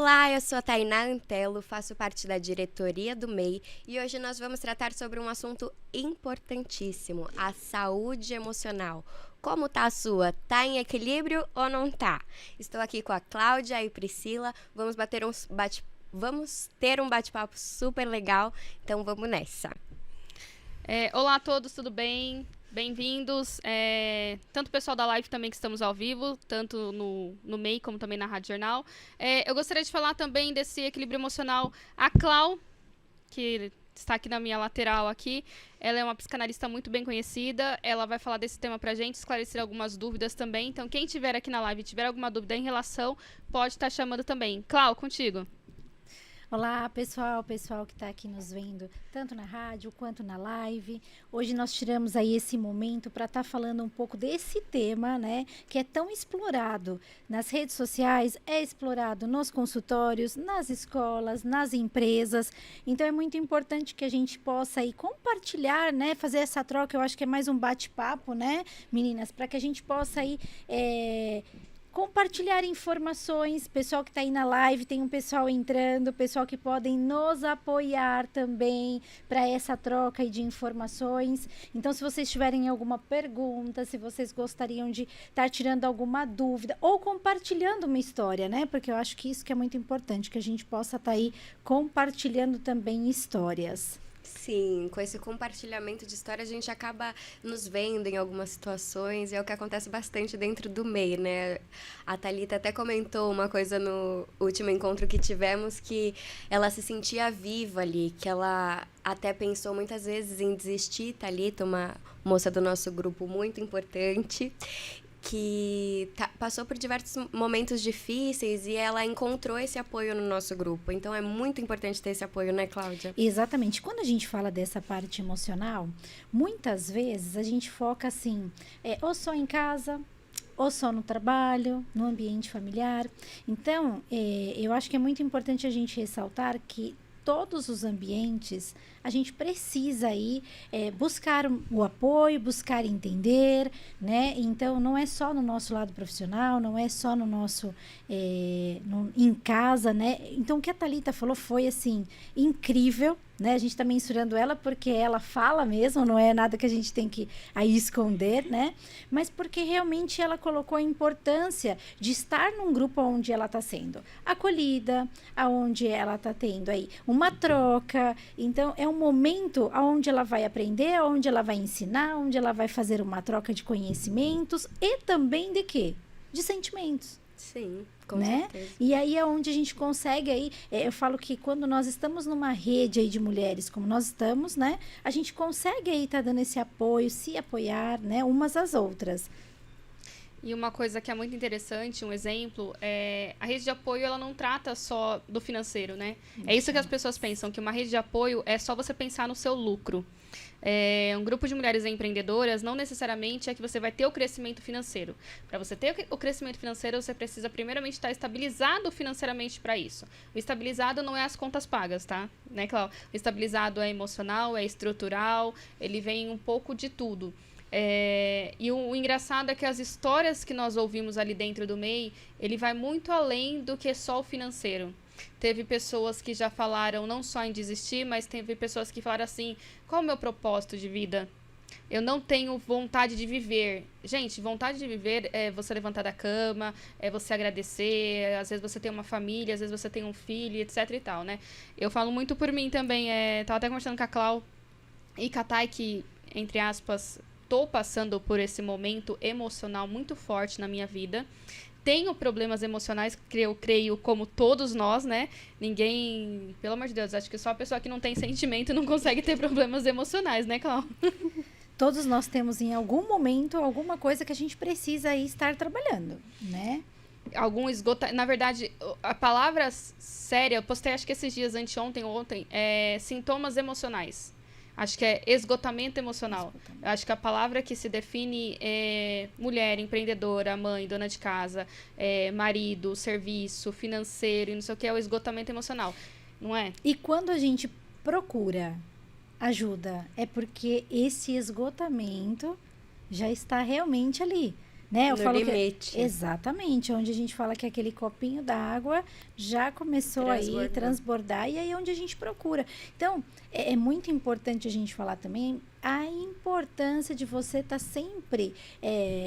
Olá, eu sou a Tainá Antelo, faço parte da diretoria do MEI e hoje nós vamos tratar sobre um assunto importantíssimo, a saúde emocional. Como tá a sua? Tá em equilíbrio ou não tá? Estou aqui com a Cláudia e Priscila, vamos ter um bate-papo super legal, então vamos nessa. Olá a todos, tudo bem? Bem-vindos. Tanto o pessoal da live também que estamos ao vivo, tanto no MEI como também na Rádio Jornal. Eu gostaria de falar também desse equilíbrio emocional. A Clau, que está aqui na minha lateral aqui, ela é uma psicanalista muito bem conhecida. Ela vai falar desse tema pra gente, esclarecer algumas dúvidas também. Então, quem tiver aqui na live e tiver alguma dúvida em relação, pode estar chamando também. Clau, contigo. Olá, pessoal que está aqui nos vendo, tanto na rádio quanto na live. Hoje nós tiramos aí esse momento para estar falando um pouco desse tema, né, que é tão explorado nas redes sociais, é explorado nos consultórios, nas escolas, nas empresas. Então é muito importante que a gente possa aí compartilhar, né, fazer essa troca. Eu acho que é mais um bate-papo, né, meninas, para que a gente possa aí compartilhar informações, pessoal que está aí na live, tem um pessoal entrando, pessoal que podem nos apoiar também para essa troca aí de informações. Então, se vocês tiverem alguma pergunta, se vocês gostariam de estar tirando alguma dúvida ou compartilhando uma história, né? Porque eu acho que isso que é muito importante, que a gente possa estar aí compartilhando também histórias. Sim, com esse compartilhamento de história a gente acaba nos vendo em algumas situações e é o que acontece bastante dentro do MEI, né? A Thalita até comentou uma coisa no último encontro que tivemos, que ela se sentia viva ali, que ela até pensou muitas vezes em desistir. Thalita, uma moça do nosso grupo muito importante, que passou por diversos momentos difíceis e ela encontrou esse apoio no nosso grupo. Então, é muito importante ter esse apoio, né, Cláudia? Exatamente. Quando a gente fala dessa parte emocional, muitas vezes a gente foca assim, ou só em casa, ou só no trabalho, no ambiente familiar. Então, eu acho que é muito importante a gente ressaltar que todos os ambientes, a gente precisa aí buscar o apoio, buscar entender, né? Então, não é só no nosso lado profissional, não é só no nosso, em casa, né? Então, o que a Thalita falou foi, assim, incrível, né? A gente está mensurando ela porque ela fala mesmo, não é nada que a gente tem que aí esconder, né? Mas porque realmente ela colocou a importância de estar num grupo onde ela está sendo acolhida, aonde ela está tendo aí uma troca. Então, é um momento onde ela vai aprender, onde ela vai ensinar, onde ela vai fazer uma troca de conhecimentos e também de quê? De sentimentos. Sim, com né? certeza. E aí é onde a gente consegue aí, eu falo que quando nós estamos numa rede aí de mulheres como nós estamos, né? A gente consegue aí estar dando esse apoio, se apoiar, né? Umas às outras. E uma coisa que é muito interessante, um exemplo, a rede de apoio ela não trata só do financeiro, né? É isso que as pessoas pensam, que uma rede de apoio é só você pensar no seu lucro. Um grupo de mulheres empreendedoras não necessariamente é que você vai ter o crescimento financeiro. Para você ter o crescimento financeiro, você precisa primeiramente estar estabilizado financeiramente para isso. O estabilizado não é as contas pagas, tá? Né, Cláudia? O estabilizado é emocional, é estrutural, ele vem um pouco de tudo. E o engraçado é que as histórias que nós ouvimos ali dentro do MEI, ele vai muito além do que só o financeiro. Teve pessoas que já falaram não só em desistir, mas teve pessoas que falaram assim, qual é o meu propósito de vida? Eu não tenho vontade de viver. Gente, vontade de viver é você levantar da cama, é você agradecer, às vezes você tem uma família, às vezes você tem um filho, etc e tal, né? Eu falo muito por mim também, tava até conversando com a Clau e com a Thay, que, entre aspas, estou passando por esse momento emocional muito forte na minha vida. Tenho problemas emocionais, eu creio, como todos nós, né? Ninguém, pelo amor de Deus, acho que só a pessoa que não tem sentimento não consegue ter problemas emocionais, né, Cláudia? Todos nós temos em algum momento alguma coisa que a gente precisa aí estar trabalhando, né? Algum esgotamento. Na verdade, a palavra séria, eu postei acho que esses dias, anteontem ou ontem, sintomas emocionais. Acho que é esgotamento emocional. Eu acho que a palavra que se define é mulher, empreendedora, mãe, dona de casa, marido, serviço, financeiro e não sei o que, é o esgotamento emocional, não é? E quando a gente procura ajuda, é porque esse esgotamento já está realmente ali, né? Eu No falo limite. Exatamente, onde a gente fala que aquele copinho d'água já começou aí a transbordar, e aí é onde a gente procura. Então, é muito importante a gente falar também a importância de você estar sempre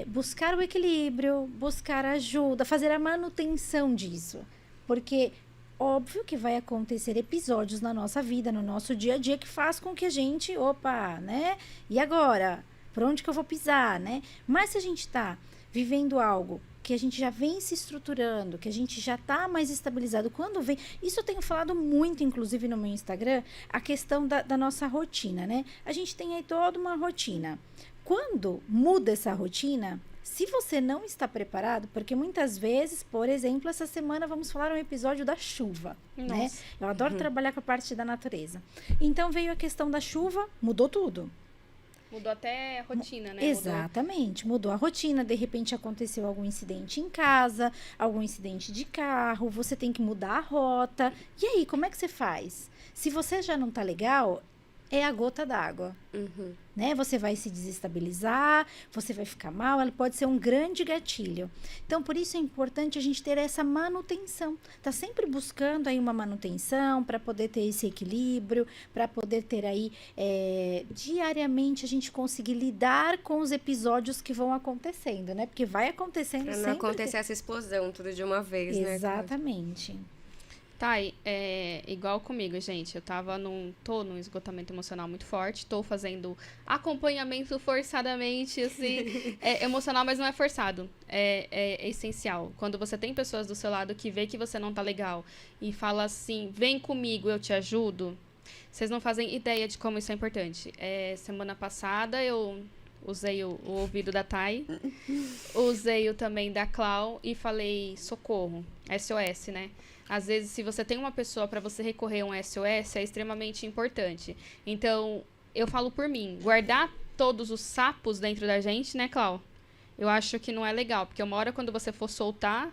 buscar o equilíbrio, buscar ajuda, fazer a manutenção disso. Porque óbvio que vai acontecer episódios na nossa vida, no nosso dia a dia, que faz com que a gente, opa, né? E agora? Por onde que eu vou pisar, né? Mas se a gente está vivendo algo que a gente já vem se estruturando, que a gente já está mais estabilizado, quando vem... Isso eu tenho falado muito, inclusive, no meu Instagram, a questão da nossa rotina, né? A gente tem aí toda uma rotina. Quando muda essa rotina, se você não está preparado, porque muitas vezes, por exemplo, essa semana vamos falar um episódio da chuva, né? Eu adoro trabalhar com a parte da natureza. Então, veio a questão da chuva, mudou tudo. Mudou até a rotina, né? Exatamente, mudou a rotina. De repente aconteceu algum incidente em casa, algum incidente de carro, você tem que mudar a rota. E aí, como é que você faz? Se você já não tá legal, é a gota d'água. Né? Você vai se desestabilizar, você vai ficar mal, ela pode ser um grande gatilho. Então, por isso é importante a gente ter essa manutenção. Tá sempre buscando aí uma manutenção para poder ter esse equilíbrio, para poder ter aí diariamente a gente conseguir lidar com os episódios que vão acontecendo, né? Porque vai acontecendo Pra sempre. não acontecer essa explosão tudo de uma vez, né? Exatamente. Tá, igual comigo, gente. Tô num esgotamento emocional muito forte. Tô fazendo acompanhamento forçadamente, assim. É emocional, mas não é forçado. É essencial. Quando você tem pessoas do seu lado que vê que você não tá legal e fala assim, vem comigo, eu te ajudo. Vocês não fazem ideia de como isso é importante. Semana passada eu usei o ouvido da Thay, usei o também da Clau e falei socorro, SOS, né? Às vezes, se você tem uma pessoa para você recorrer a um SOS, é extremamente importante. Então, eu falo por mim, guardar todos os sapos dentro da gente, né, Clau? Eu acho que não é legal, porque uma hora quando você for soltar,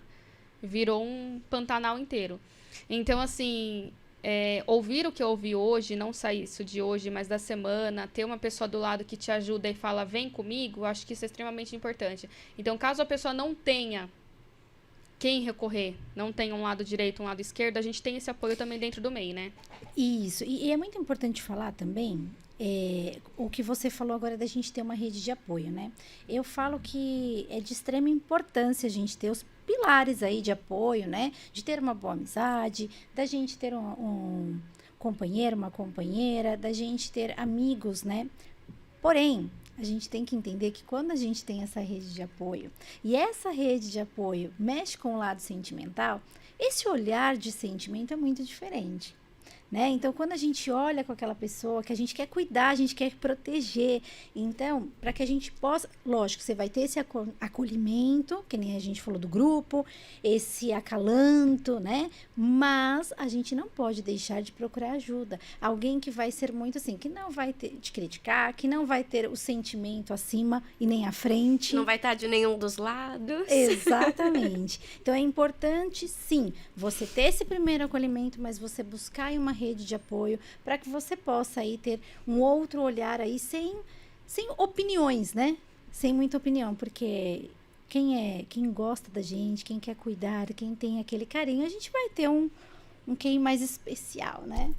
virou um Pantanal inteiro. Então, assim, ouvir o que eu ouvi hoje, não só isso de hoje, mas da semana, ter uma pessoa do lado que te ajuda e fala, vem comigo, eu acho que isso é extremamente importante. Então, caso a pessoa não tenha quem recorrer, não tem um lado direito, um lado esquerdo, a gente tem esse apoio também dentro do MEI, né? Isso, e é muito importante falar também, o que você falou agora da gente ter uma rede de apoio, né? Eu falo que é de extrema importância a gente ter os pilares aí de apoio, né? De ter uma boa amizade, da gente ter um companheiro, uma companheira, da gente ter amigos, né? Porém, a gente tem que entender que quando a gente tem essa rede de apoio, e essa rede de apoio mexe com o lado sentimental, esse olhar de sentimento é muito diferente. Né? Então, quando a gente olha com aquela pessoa que a gente quer cuidar, a gente quer proteger, então, para que a gente possa, lógico, você vai ter esse acolhimento, que nem a gente falou do grupo, esse acalanto, né? Mas a gente não pode deixar de procurar ajuda. Alguém que vai ser muito assim, que não vai te criticar, que não vai ter o sentimento acima e nem à frente. Não vai estar de nenhum dos lados. Exatamente. Então, é importante, sim, você ter esse primeiro acolhimento, mas você buscar uma rede de apoio para que você possa aí ter um outro olhar aí sem opiniões, né? Sem muita opinião, porque quem gosta da gente, quem quer cuidar, quem tem aquele carinho, a gente vai ter um quem mais especial, né?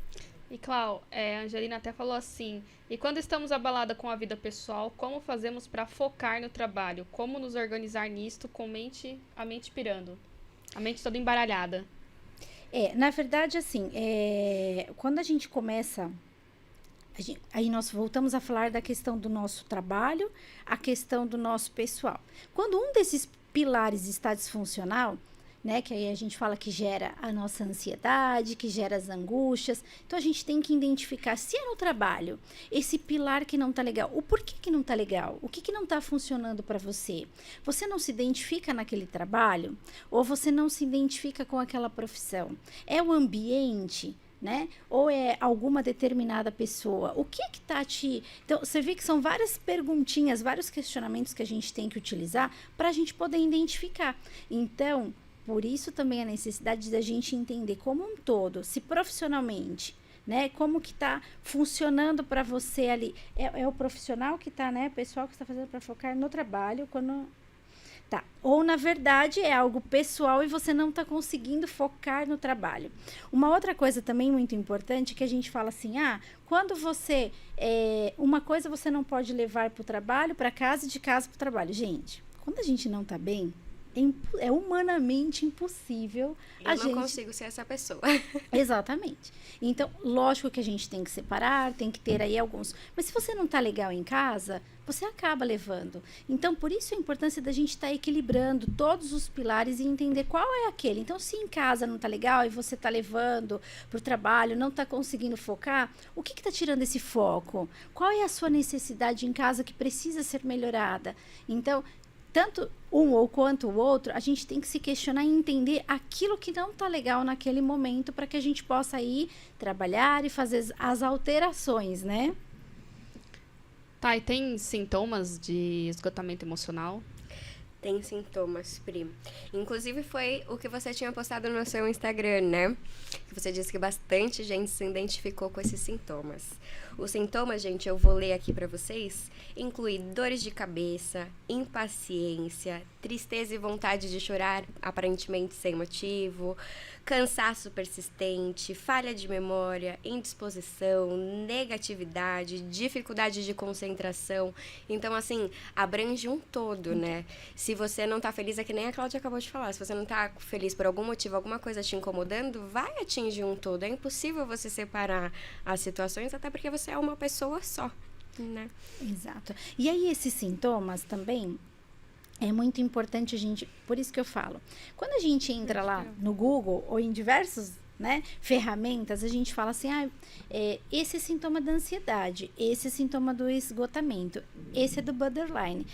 E, Clau, a Angelina até falou assim, e quando estamos abalada com a vida pessoal, como fazemos para focar no trabalho? Como nos organizar nisto com a mente pirando? A mente toda embaralhada. Na verdade, assim, quando a gente começa, aí nós voltamos a falar da questão do nosso trabalho, a questão do nosso pessoal. Quando um desses pilares está disfuncional, né, que aí a gente fala que gera a nossa ansiedade, que gera as angústias. Então, a gente tem que identificar se é no trabalho, esse pilar que não tá legal. O porquê que não tá legal? O que não tá funcionando para você? Você não se identifica naquele trabalho? Ou você não se identifica com aquela profissão? É o ambiente? Né? Ou é alguma determinada pessoa? O que tá te... Então, você vê que são várias perguntinhas, vários questionamentos que a gente tem que utilizar para a gente poder identificar. Então, por isso também a necessidade da gente entender como um todo, se profissionalmente, né, como que tá funcionando para você ali. É o profissional que tá, né, o pessoal que está fazendo para focar no trabalho, quando Tá. Ou, na verdade, é algo pessoal e você não está conseguindo focar no trabalho. Uma outra coisa também muito importante que a gente fala assim, quando você... uma coisa você não pode levar para o trabalho, para casa e de casa para o trabalho. Gente, quando a gente não está bem, é humanamente impossível Eu não consigo ser essa pessoa. Exatamente. Então, lógico que a gente tem que separar, tem que ter aí alguns. Mas se você não está legal em casa, você acaba levando. Então, por isso a importância da gente estar equilibrando todos os pilares e entender qual é aquele. Então, se em casa não está legal e você está levando para o trabalho, não está conseguindo focar, o que está tirando esse foco? Qual é a sua necessidade em casa que precisa ser melhorada? Então, tanto um ou quanto o outro, a gente tem que se questionar e entender aquilo que não está legal naquele momento para que a gente possa ir trabalhar e fazer as alterações, né? Tá, e tem sintomas de esgotamento emocional? Tem sintomas, Pri. Inclusive foi o que você tinha postado no seu Instagram, né? Que você disse que bastante gente se identificou com esses sintomas. Os sintomas, gente, eu vou ler aqui pra vocês, inclui dores de cabeça, impaciência, tristeza e vontade de chorar, aparentemente sem motivo, cansaço persistente, falha de memória, indisposição, negatividade, dificuldade de concentração. Então, assim, abrange um todo, né? Se você não tá feliz, é que nem a Cláudia acabou de falar, se você não tá feliz por algum motivo, alguma coisa te incomodando, vai atingir um todo. É impossível você separar as situações, até porque você é uma pessoa só, né? Exato. E aí, esses sintomas também... É muito importante a gente, por isso que eu falo, quando a gente entra lá no Google ou em diversas, né, ferramentas, a gente fala assim, esse é sintoma da ansiedade, esse é sintoma do esgotamento, esse é do borderline,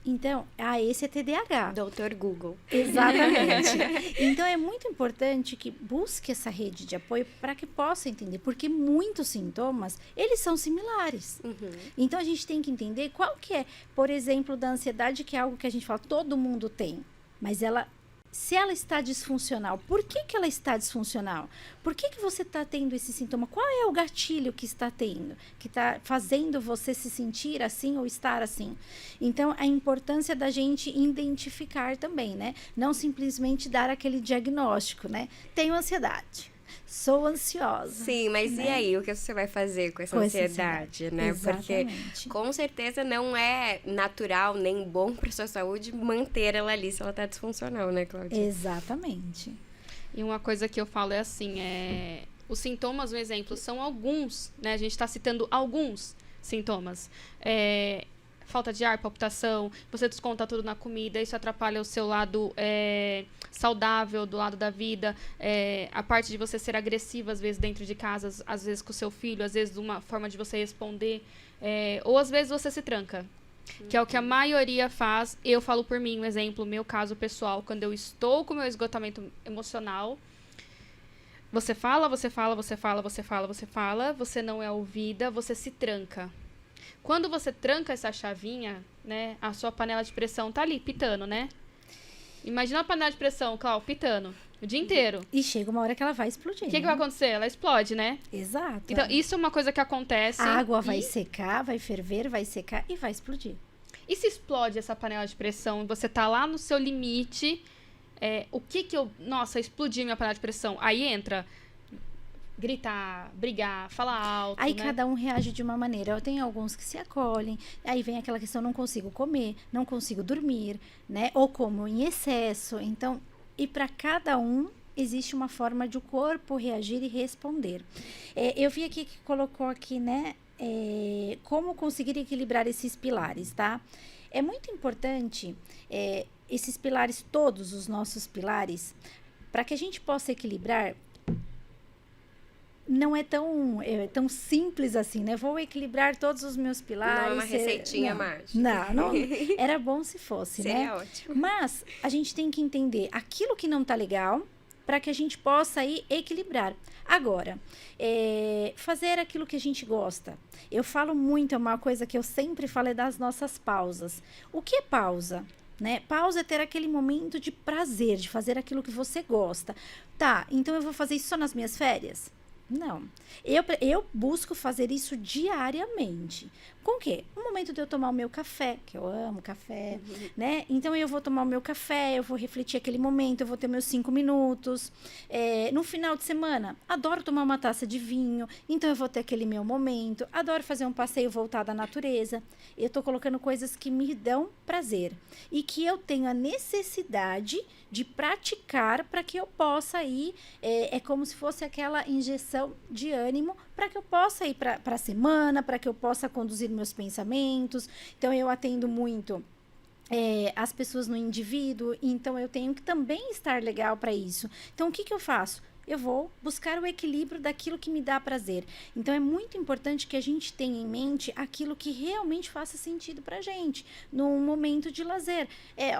então, esse é TDAH. Doutor Google. Exatamente. Então, é muito importante que busque essa rede de apoio para que possa entender, porque muitos sintomas, eles são similares. Uhum. Então, a gente tem que entender qual que é, por exemplo, da ansiedade, que é algo que a gente fala, todo mundo tem, mas se ela está disfuncional, por que ela está disfuncional? Por que você está tendo esse sintoma? Qual é o gatilho que está tendo, que está fazendo você se sentir assim ou estar assim? Então, a importância da gente identificar também, né? Não simplesmente dar aquele diagnóstico, né? Tenho ansiedade. Sou ansiosa. Sim, mas né? E aí? O que você vai fazer com essa ansiedade, né? Exatamente. Porque com certeza não é natural nem bom para sua saúde manter ela ali se ela tá disfuncional, né, Cláudia? Exatamente. E uma coisa que eu falo é assim, os sintomas, um exemplo, são alguns, né? A gente está citando alguns sintomas. Falta de ar, palpitação, você desconta tudo na comida, isso atrapalha o seu lado saudável, do lado da vida, a parte de você ser agressiva, às vezes, dentro de casa, às vezes com o seu filho, às vezes uma forma de você responder, ou às vezes você se tranca, que é o que a maioria faz. Eu falo por mim, um exemplo, meu caso pessoal, quando eu estou com o meu esgotamento emocional, você fala, você não é ouvida, você se tranca. Quando você tranca essa chavinha, né, a sua panela de pressão tá ali, pitando, né? Imagina a panela de pressão, Cláudia, pitando o dia inteiro. E chega uma hora que ela vai explodir. O que vai acontecer? Ela explode, né? Exato. Então, isso é uma coisa que acontece. A água vai secar, vai ferver, vai secar e vai explodir. E se explode essa panela de pressão e você tá lá no seu limite, Nossa, explodiu minha panela de pressão. Aí entra... gritar, brigar, falar alto, aí né? cada um reage de uma maneira. Eu tenho alguns que se acolhem, aí vem aquela questão, não consigo comer, não consigo dormir, né? Ou como em excesso. Então, e para cada um existe uma forma de o corpo reagir e responder. Eu vi aqui que colocou aqui, né? Como conseguir equilibrar esses pilares, tá? É muito importante esses pilares, todos os nossos pilares, para que a gente possa equilibrar. Não é tão simples assim, né? Vou equilibrar todos os meus pilares. Não é uma receitinha mágica. Não. Era bom se fosse, né? Seria ótimo. Mas a gente tem que entender aquilo que não tá legal para que a gente possa aí equilibrar. Agora, fazer aquilo que a gente gosta. Eu falo muito, é uma coisa que eu sempre falo, é das nossas pausas. O que é pausa? Né? Pausa é ter aquele momento de prazer, de fazer aquilo que você gosta. Tá, então eu vou fazer isso só nas minhas férias? Não. Eu busco fazer isso diariamente. Com o quê? O momento de eu tomar o meu café, que eu amo café, né? Então, eu vou tomar o meu café, eu vou refletir aquele momento, eu vou ter meus 5 minutos. No final de semana, adoro tomar uma taça de vinho, então eu vou ter aquele meu momento. Adoro fazer um passeio voltado à natureza. Eu tô colocando coisas que me dão prazer. E que eu tenho a necessidade de praticar para que eu possa ir. É como se fosse aquela injeção de ânimo para que eu possa ir para a semana, para que eu possa conduzir meus pensamentos. Então, eu atendo muito as pessoas no indivíduo, então eu tenho que também estar legal para isso. Então, o que eu faço? Eu vou buscar o equilíbrio daquilo que me dá prazer. Então, é muito importante que a gente tenha em mente aquilo que realmente faça sentido pra gente, num momento de lazer.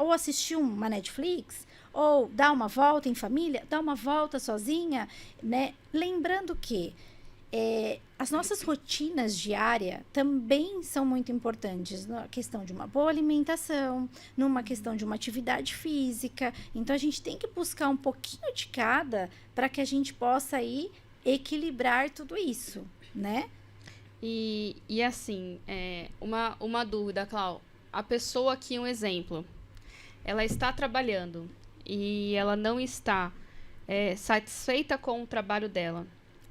Ou assistir uma Netflix, ou dar uma volta em família, dar uma volta sozinha, né? Lembrando que as nossas rotinas diárias também são muito importantes na questão de uma boa alimentação, numa questão de uma atividade física. Então, a gente tem que buscar um pouquinho de cada para que a gente possa aí equilibrar tudo isso, né? E assim, uma dúvida, Clau. A pessoa aqui, um exemplo, ela está trabalhando e ela não está satisfeita com o trabalho dela.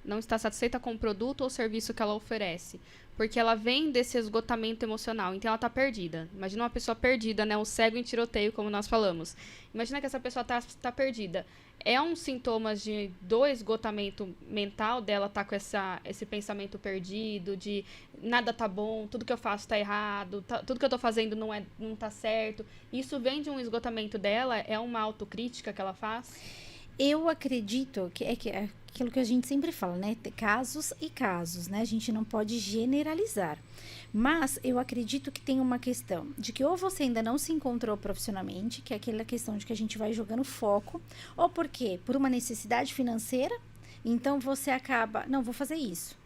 Não está satisfeita com o produto ou serviço que ela oferece, porque ela vem desse esgotamento emocional, então ela está perdida. Imagina uma pessoa perdida, né? Um cego em tiroteio, como nós falamos. Imagina que essa pessoa tá perdida. É um sintoma do esgotamento mental dela tá com esse pensamento perdido, de nada tá bom, tudo que eu faço tá errado, tudo que eu tô fazendo não tá certo. Isso vem de um esgotamento dela? É uma autocrítica que ela faz? Eu acredito que é aquilo que a gente sempre fala, né? Casos e casos, né? A gente não pode generalizar. Mas eu acredito que tem uma questão de que ou você ainda não se encontrou profissionalmente, que é aquela questão de que a gente vai jogando foco, ou porque por uma necessidade financeira, então você acaba, não, vou fazer isso.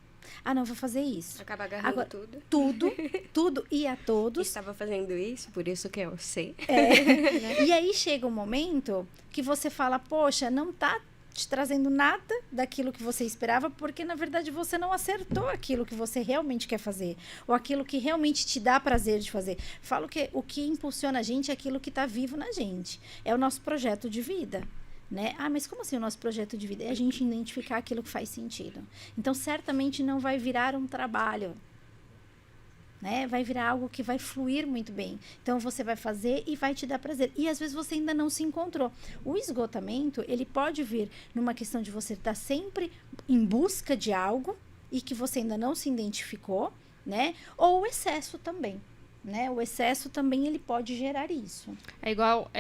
Ah, não, vou fazer isso. Acaba agarrando agora, tudo. Tudo e a todos. Estava fazendo isso, por isso que eu sei. E aí chega um momento que você fala, poxa, não tá te trazendo nada daquilo que você esperava, porque na verdade você não acertou aquilo que você realmente quer fazer, ou aquilo que realmente te dá prazer de fazer. Falo que o que impulsiona a gente é aquilo que está vivo na gente, é o nosso projeto de vida, né? Ah, mas como assim o nosso projeto de vida? É a gente identificar aquilo que faz sentido. Então, certamente não vai virar um trabalho, né? Vai virar algo que vai fluir muito bem. Então, você vai fazer e vai te dar prazer. E, às vezes, você ainda não se encontrou. O esgotamento, ele pode vir numa questão de você estar sempre em busca de algo e que você ainda não se identificou, né? Ou o excesso também, né? O excesso também, ele pode gerar isso. É igual...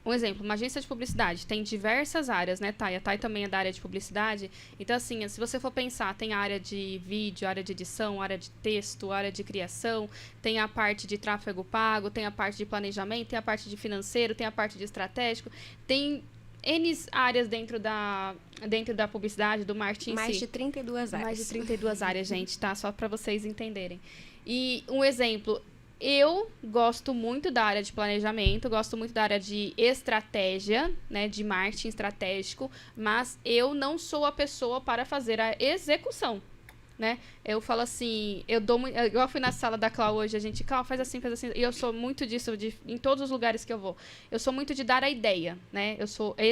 Um exemplo, uma agência de publicidade tem diversas áreas, né, Thay? A Thay também é da área de publicidade. Então, assim, se você for pensar, tem a área de vídeo, área de edição, área de texto, área de criação, tem a parte de tráfego pago, tem a parte de planejamento, tem a parte de financeiro, tem a parte de estratégico, tem N áreas dentro da publicidade, do marketing Mais em si. de 32 áreas. Mais de 32 áreas, gente, tá? Só para vocês entenderem. E um exemplo... Eu gosto muito da área de planejamento, gosto muito da área de estratégia, né, de marketing estratégico, mas eu não sou a pessoa para fazer a execução, né? Eu falo assim, eu fui na sala da Clau hoje, Clau, faz assim, e eu sou muito disso, em todos os lugares que eu vou. Eu sou muito de dar a ideia, né?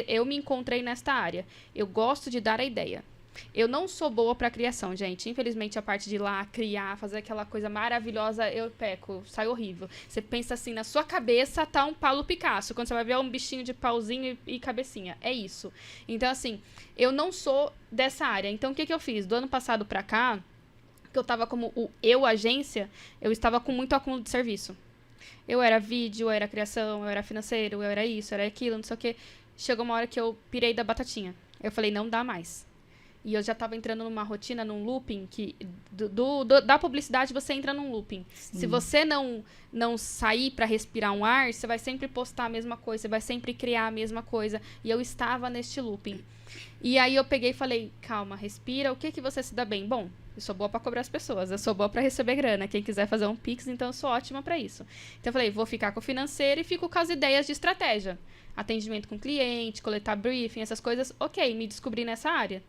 Eu me encontrei nesta área. Eu gosto de dar a ideia. Eu não sou boa para criação, gente. Infelizmente, a parte de ir lá, criar, fazer aquela coisa maravilhosa, eu peco, sai horrível. Você pensa assim, na sua cabeça tá um Pablo Picasso, quando você vai ver um bichinho de pauzinho e cabecinha. É isso. Então, assim, eu não sou dessa área. Então, o que eu fiz? Do ano passado pra cá, que eu tava como agência, eu estava com muito acúmulo de serviço. Eu era vídeo, eu era criação, eu era financeiro, eu era isso, eu era aquilo, não sei o quê. Chegou uma hora que eu pirei da batatinha. Eu falei, não dá mais. E eu já estava entrando numa rotina, num looping, que da publicidade você entra num looping. Sim. Se você não sair para respirar um ar, você vai sempre postar a mesma coisa, você vai sempre criar a mesma coisa. E eu estava neste looping. E aí eu peguei e falei, calma, respira, o que você se dá bem? Bom, eu sou boa para cobrar as pessoas, eu sou boa para receber grana. Quem quiser fazer um Pix, então eu sou ótima para isso. Então eu falei, vou ficar com o financeiro e fico com as ideias de estratégia. Atendimento com cliente, coletar briefing, essas coisas. Ok, me descobri nessa área.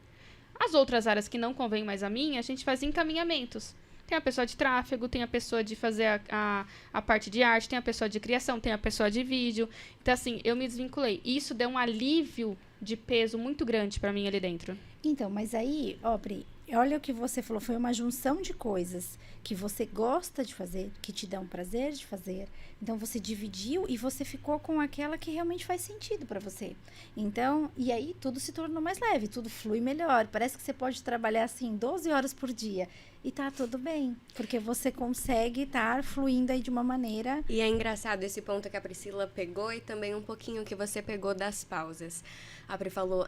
As outras áreas que não convêm mais a mim, a gente faz encaminhamentos. Tem a pessoa de tráfego, tem a pessoa de fazer a parte de arte, tem a pessoa de criação, tem a pessoa de vídeo. Então, assim, eu me desvinculei. Isso deu um alívio de peso muito grande para mim ali dentro. Então, mas aí, ó, Pri, olha o que você falou, foi uma junção de coisas que você gosta de fazer, que te dão prazer de fazer. Então, você dividiu e você ficou com aquela que realmente faz sentido para você. Então, e aí tudo se tornou mais leve, tudo flui melhor. Parece que você pode trabalhar, assim, 12 horas por dia e tá tudo bem, porque você consegue estar fluindo aí de uma maneira... E é engraçado esse ponto que a Priscila pegou e também um pouquinho que você pegou das pausas. A Pri falou,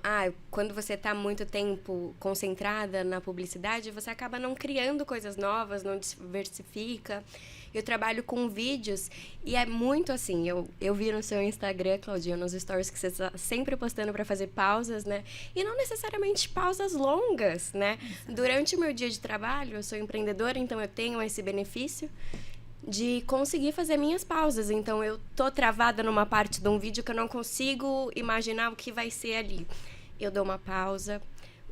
quando você tá muito tempo concentrada na publicidade, você acaba não criando coisas novas, não diversifica. Eu trabalho com vídeos e é muito assim, eu vi no seu Instagram, Claudinha, nos stories que você está sempre postando para fazer pausas, né? E não necessariamente pausas longas, né? Durante o meu dia de trabalho, eu sou empreendedora, então eu tenho esse benefício de conseguir fazer minhas pausas. Então, eu tô travada numa parte de um vídeo que eu não consigo imaginar o que vai ser ali. Eu dou uma pausa,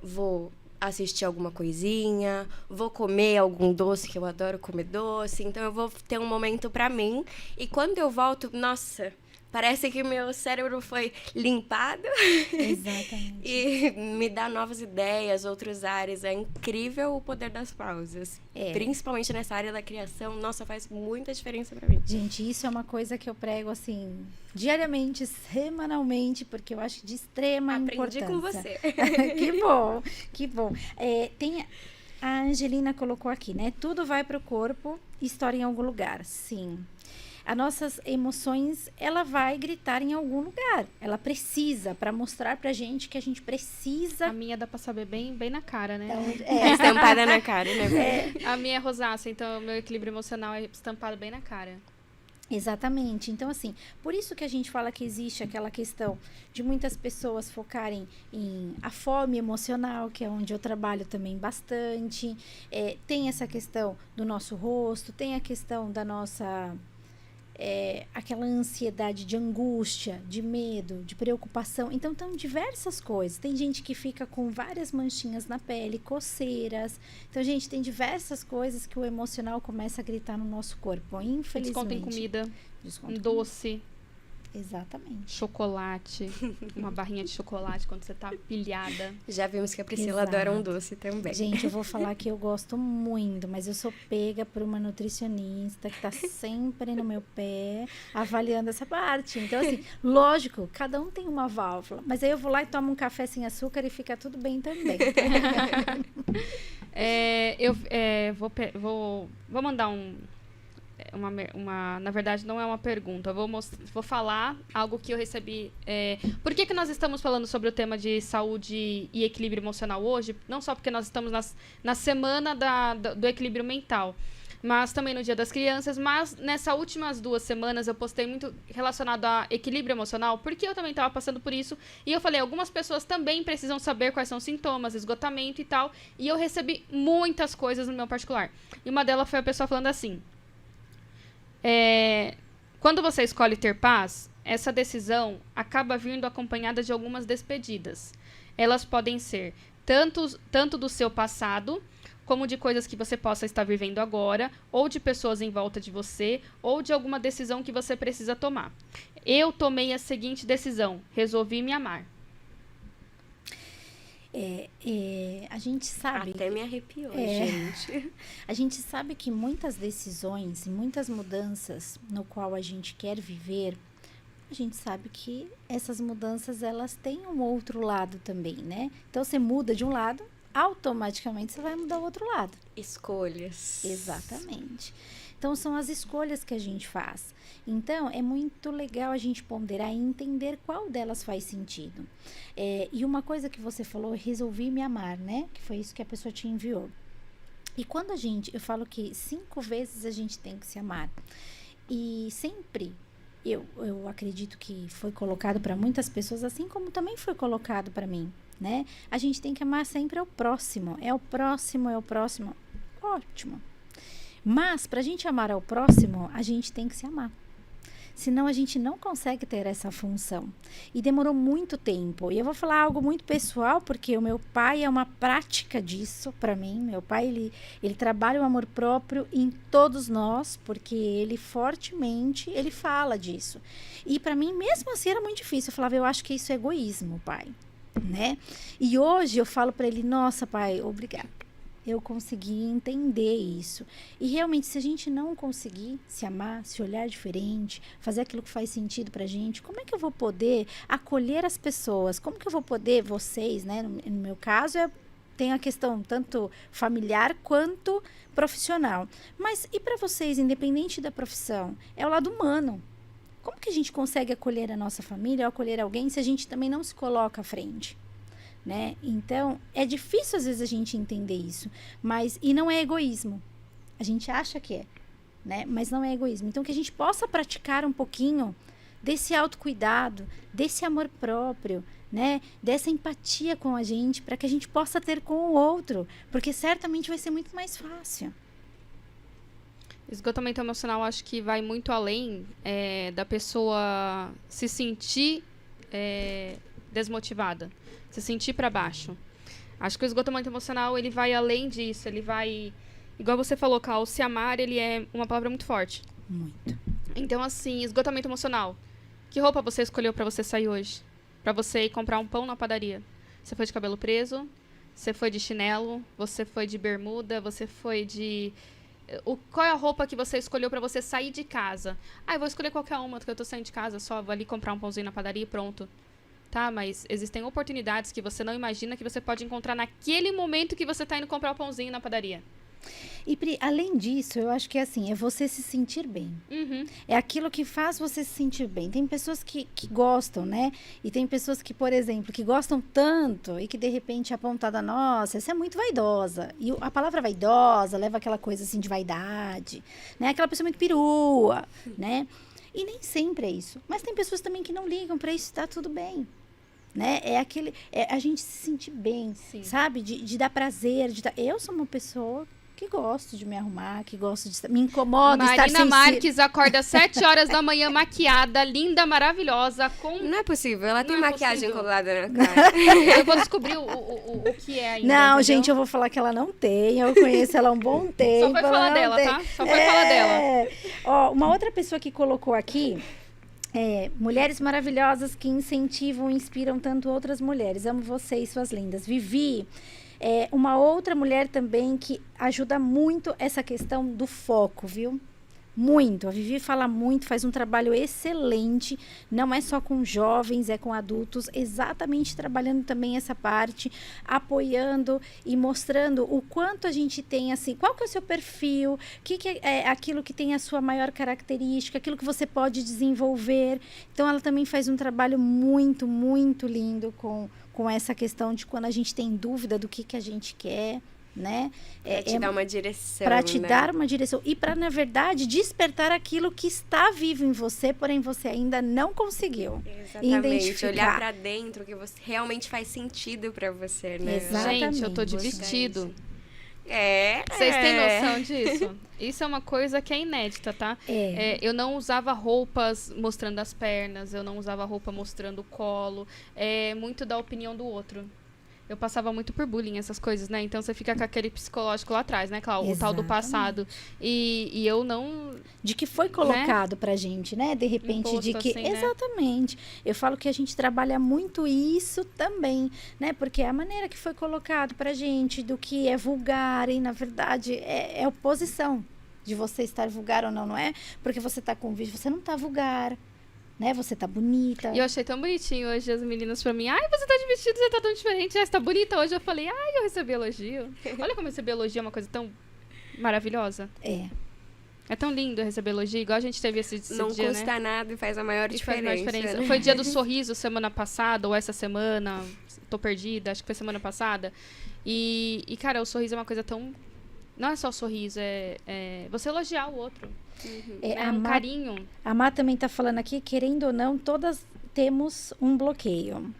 vou assistir alguma coisinha, vou comer algum doce, que eu adoro comer doce. Então, eu vou ter um momento pra mim. E quando eu volto, nossa, parece que meu cérebro foi limpado. Exatamente. E me dá novas ideias, outros áreas. É incrível o poder das pausas. Principalmente nessa área da criação. Nossa, faz muita diferença pra mim. Gente, isso é uma coisa que eu prego, assim, diariamente, semanalmente, porque eu acho de extrema importância. Aprendi com você. Que bom, que bom. A Angelina colocou aqui, né? Tudo vai pro corpo e estoura em algum lugar. Sim. As nossas emoções, ela vai gritar em algum lugar. Ela precisa, para mostrar pra gente que a gente precisa. A minha dá pra saber bem na cara, né? Então, estampada na cara, né? A minha é rosácea, então o meu equilíbrio emocional é estampado bem na cara. Exatamente. Então, assim, por isso que a gente fala que existe aquela questão de muitas pessoas focarem em a fome emocional, que é onde eu trabalho também bastante. Tem essa questão do nosso rosto, tem a questão da nossa... aquela ansiedade de angústia, de medo, de preocupação. Então, tem diversas coisas. Tem gente que fica com várias manchinhas na pele, coceiras. Então, gente, tem diversas coisas que o emocional começa a gritar no nosso corpo, infelizmente. Desconto em comida, Desconto em doce. Exatamente. Chocolate, uma barrinha de chocolate quando você tá pilhada. Já vimos que a Priscila adora um doce também. Gente, eu vou falar que eu gosto muito, mas eu sou pega por uma nutricionista que tá sempre no meu pé, avaliando essa parte. Então, assim, lógico, cada um tem uma válvula, mas aí eu vou lá e tomo um café sem açúcar e fica tudo bem também. Vou mandar na verdade, não é uma pergunta. Vou falar algo que eu recebi. Por que nós estamos falando sobre o tema de saúde e equilíbrio emocional hoje? Não só porque nós estamos na semana do equilíbrio mental, mas também no Dia das Crianças. Mas nessas últimas 2 semanas eu postei muito relacionado a equilíbrio emocional, porque eu também estava passando por isso. E eu falei, algumas pessoas também precisam saber quais são os sintomas, esgotamento e tal. E eu recebi muitas coisas no meu particular. E uma delas foi a pessoa falando assim... quando você escolhe ter paz, essa decisão acaba vindo acompanhada de algumas despedidas. Elas podem ser tanto do seu passado, como de coisas que você possa estar vivendo agora, ou de pessoas em volta de você, ou de alguma decisão que você precisa tomar. Eu tomei a seguinte decisão: resolvi me amar. A gente sabe... Até me arrepiou, gente. A gente sabe que muitas decisões e muitas mudanças no qual a gente quer viver, a gente sabe que essas mudanças, elas têm um outro lado também, né? Então, você muda de um lado, automaticamente você vai mudar o outro lado. Escolhas. Exatamente. Então, são as escolhas que a gente faz. Então, é muito legal a gente ponderar e entender qual delas faz sentido. E uma coisa que você falou, resolvi me amar, né? Que foi isso que a pessoa te enviou. E quando eu falo que 5 vezes a gente tem que se amar. E sempre, eu acredito que foi colocado para muitas pessoas, assim como também foi colocado para mim, né? A gente tem que amar sempre ao próximo. É o próximo. Ótimo. Mas, para a gente amar ao próximo, a gente tem que se amar. Senão a gente não consegue ter essa função. E demorou muito tempo. E eu vou falar algo muito pessoal, porque o meu pai é uma prática disso para mim. Meu pai, ele trabalha o amor próprio em todos nós, porque ele fortemente, ele fala disso. E para mim, mesmo assim, era muito difícil. Eu falava, eu acho que isso é egoísmo, pai, né? E hoje eu falo para ele, nossa, pai, obrigada. Eu consegui entender isso. E realmente, se a gente não conseguir se amar, se olhar diferente, fazer aquilo que faz sentido pra gente, como é que eu vou poder acolher as pessoas? Como que eu vou poder, vocês, né? No meu caso, tem a questão tanto familiar quanto profissional. Mas e para vocês, independente da profissão, é o lado humano. Como que a gente consegue acolher a nossa família ou acolher alguém se a gente também não se coloca à frente? Né? Então, é difícil às vezes a gente entender isso, e não é egoísmo. A gente acha que é, né? Mas não é egoísmo. Então, que a gente possa praticar um pouquinho desse autocuidado, desse amor próprio, né? Dessa empatia com a gente, para que a gente possa ter com o outro, porque certamente vai ser muito mais fácil. Esgotamento emocional, acho que vai muito além da pessoa se sentir desmotivada, se sentir para baixo. Acho que o esgotamento emocional, ele vai além disso, ele vai... Igual você falou, Cal, se amar, ele é uma palavra muito forte. Muito. Então, assim, esgotamento emocional. Que roupa você escolheu para você sair hoje? Para você ir comprar um pão na padaria? Você foi de cabelo preso? Você foi de chinelo? Você foi de bermuda? Você foi de... Qual é a roupa que você escolheu para você sair de casa? Eu vou escolher qualquer uma, porque eu tô saindo de casa, só vou ali comprar um pãozinho na padaria e pronto. Tá, mas existem oportunidades que você não imagina que você pode encontrar naquele momento que você tá indo comprar o pãozinho na padaria. E Pri, além disso, eu acho que é assim, é você se sentir bem. Uhum. É aquilo que faz você se sentir bem. Tem pessoas que gostam, né? E tem pessoas que, por exemplo, que gostam tanto e que de repente apontada, nossa, essa é muito vaidosa. E a palavra vaidosa leva aquela coisa assim de vaidade, né? Aquela pessoa muito perua, né? E nem sempre é isso. Mas tem pessoas também que não ligam para isso, tá tudo bem. Né? É a gente se sentir bem, Sim. sabe? De dar prazer. Eu sou uma pessoa que gosto de me arrumar, que gosto de... Me incomoda estar Marina Marques acorda às 7 horas da manhã maquiada, linda, maravilhosa, com... Não é possível, ela tem Não é maquiagem possível. colada na cara. Eu vou descobrir o que é ainda, Não, entendeu? gente, eu vou falar que ela não tem. Eu conheço ela há um bom tempo. Só foi falar ela não dela, tem. tá? Só foi falar dela. Ó, uma outra pessoa que colocou aqui... mulheres maravilhosas que incentivam e inspiram tanto outras mulheres. Amo vocês, suas lindas. Vivi, uma outra mulher também que ajuda muito essa questão do foco, viu? Muito. A Vivi fala muito, faz um trabalho excelente. Não é só com jovens, é com adultos. Exatamente trabalhando também essa parte, apoiando e mostrando o quanto a gente tem, assim, qual que é o seu perfil, o que é aquilo que tem a sua maior característica, aquilo que você pode desenvolver. Então, ela também faz um trabalho muito, muito lindo com essa questão de quando a gente tem dúvida do que a gente quer, né? Pra te dar uma direção, para te né? dar uma direção e para, na verdade, despertar aquilo que está vivo em você, porém você ainda não conseguiu Exatamente, olhar identificar. pra dentro, que você realmente faz sentido pra você, né? Exatamente. Gente, eu tô de Gostei vestido. É. Vocês têm noção disso? Isso é uma coisa que é inédita, tá? Eu não usava roupas mostrando as pernas, eu não usava roupa mostrando o colo. É muito da opinião do outro. Eu passava muito por bullying, essas coisas, né? Então você fica com aquele psicológico lá atrás, né, Cláudia? O tal do passado. E eu não... De que foi colocado pra gente, né? De repente, Imposto, de que... assim, né? Exatamente. Eu falo que a gente trabalha muito isso também, né? Porque a maneira que foi colocado pra gente, do que é vulgar, e na verdade é oposição de você estar vulgar ou não, não é? Porque você tá com vídeo, você não tá vulgar, né? Você tá bonita. E eu achei tão bonitinho hoje as meninas pra mim. Ai, você tá de vestido, você tá tão diferente. Você tá bonita hoje. Eu falei, ai, eu recebi elogio. Olha como receber elogio é uma coisa tão maravilhosa. É tão lindo receber elogio, igual a gente teve esse Não dia, custa né? nada e faz a maior E diferença. faz a maior diferença. Né? Foi dia do sorriso semana passada, ou essa semana. Tô perdida, acho que foi semana passada. E cara, o sorriso é uma coisa tão... Não é só o sorriso, é você elogiar o outro. Um carinho. A Má também tá falando aqui, querendo ou não, todas temos um bloqueio.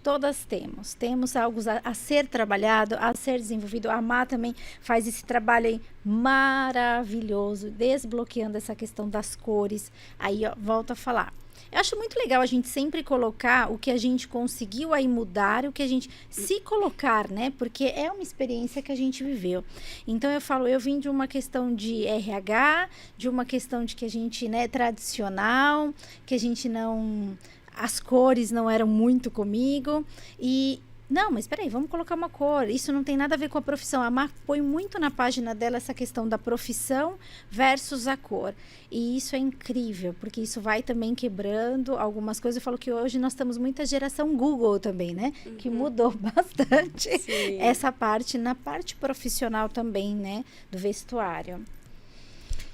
Todas temos. Temos algo a ser trabalhado, a ser desenvolvido. A Má também faz esse trabalho aí maravilhoso, desbloqueando essa questão das cores. Aí, ó, volto a falar. Eu acho muito legal a gente sempre colocar o que a gente conseguiu aí mudar, o que a gente se colocar, né? Porque é uma experiência que a gente viveu. Então, eu falo, eu vim de uma questão de RH, de uma questão de que a gente, né, tradicional, que a gente não... As cores não eram muito comigo. E... Não, mas peraí, vamos colocar uma cor. Isso não tem nada a ver com a profissão. A Má põe muito na página dela essa questão da profissão versus a cor. E isso é incrível, porque isso vai também quebrando algumas coisas. Eu falo que hoje nós estamos muita geração Google também, né? Que mudou bastante essa parte, na parte profissional também, né? Do vestuário.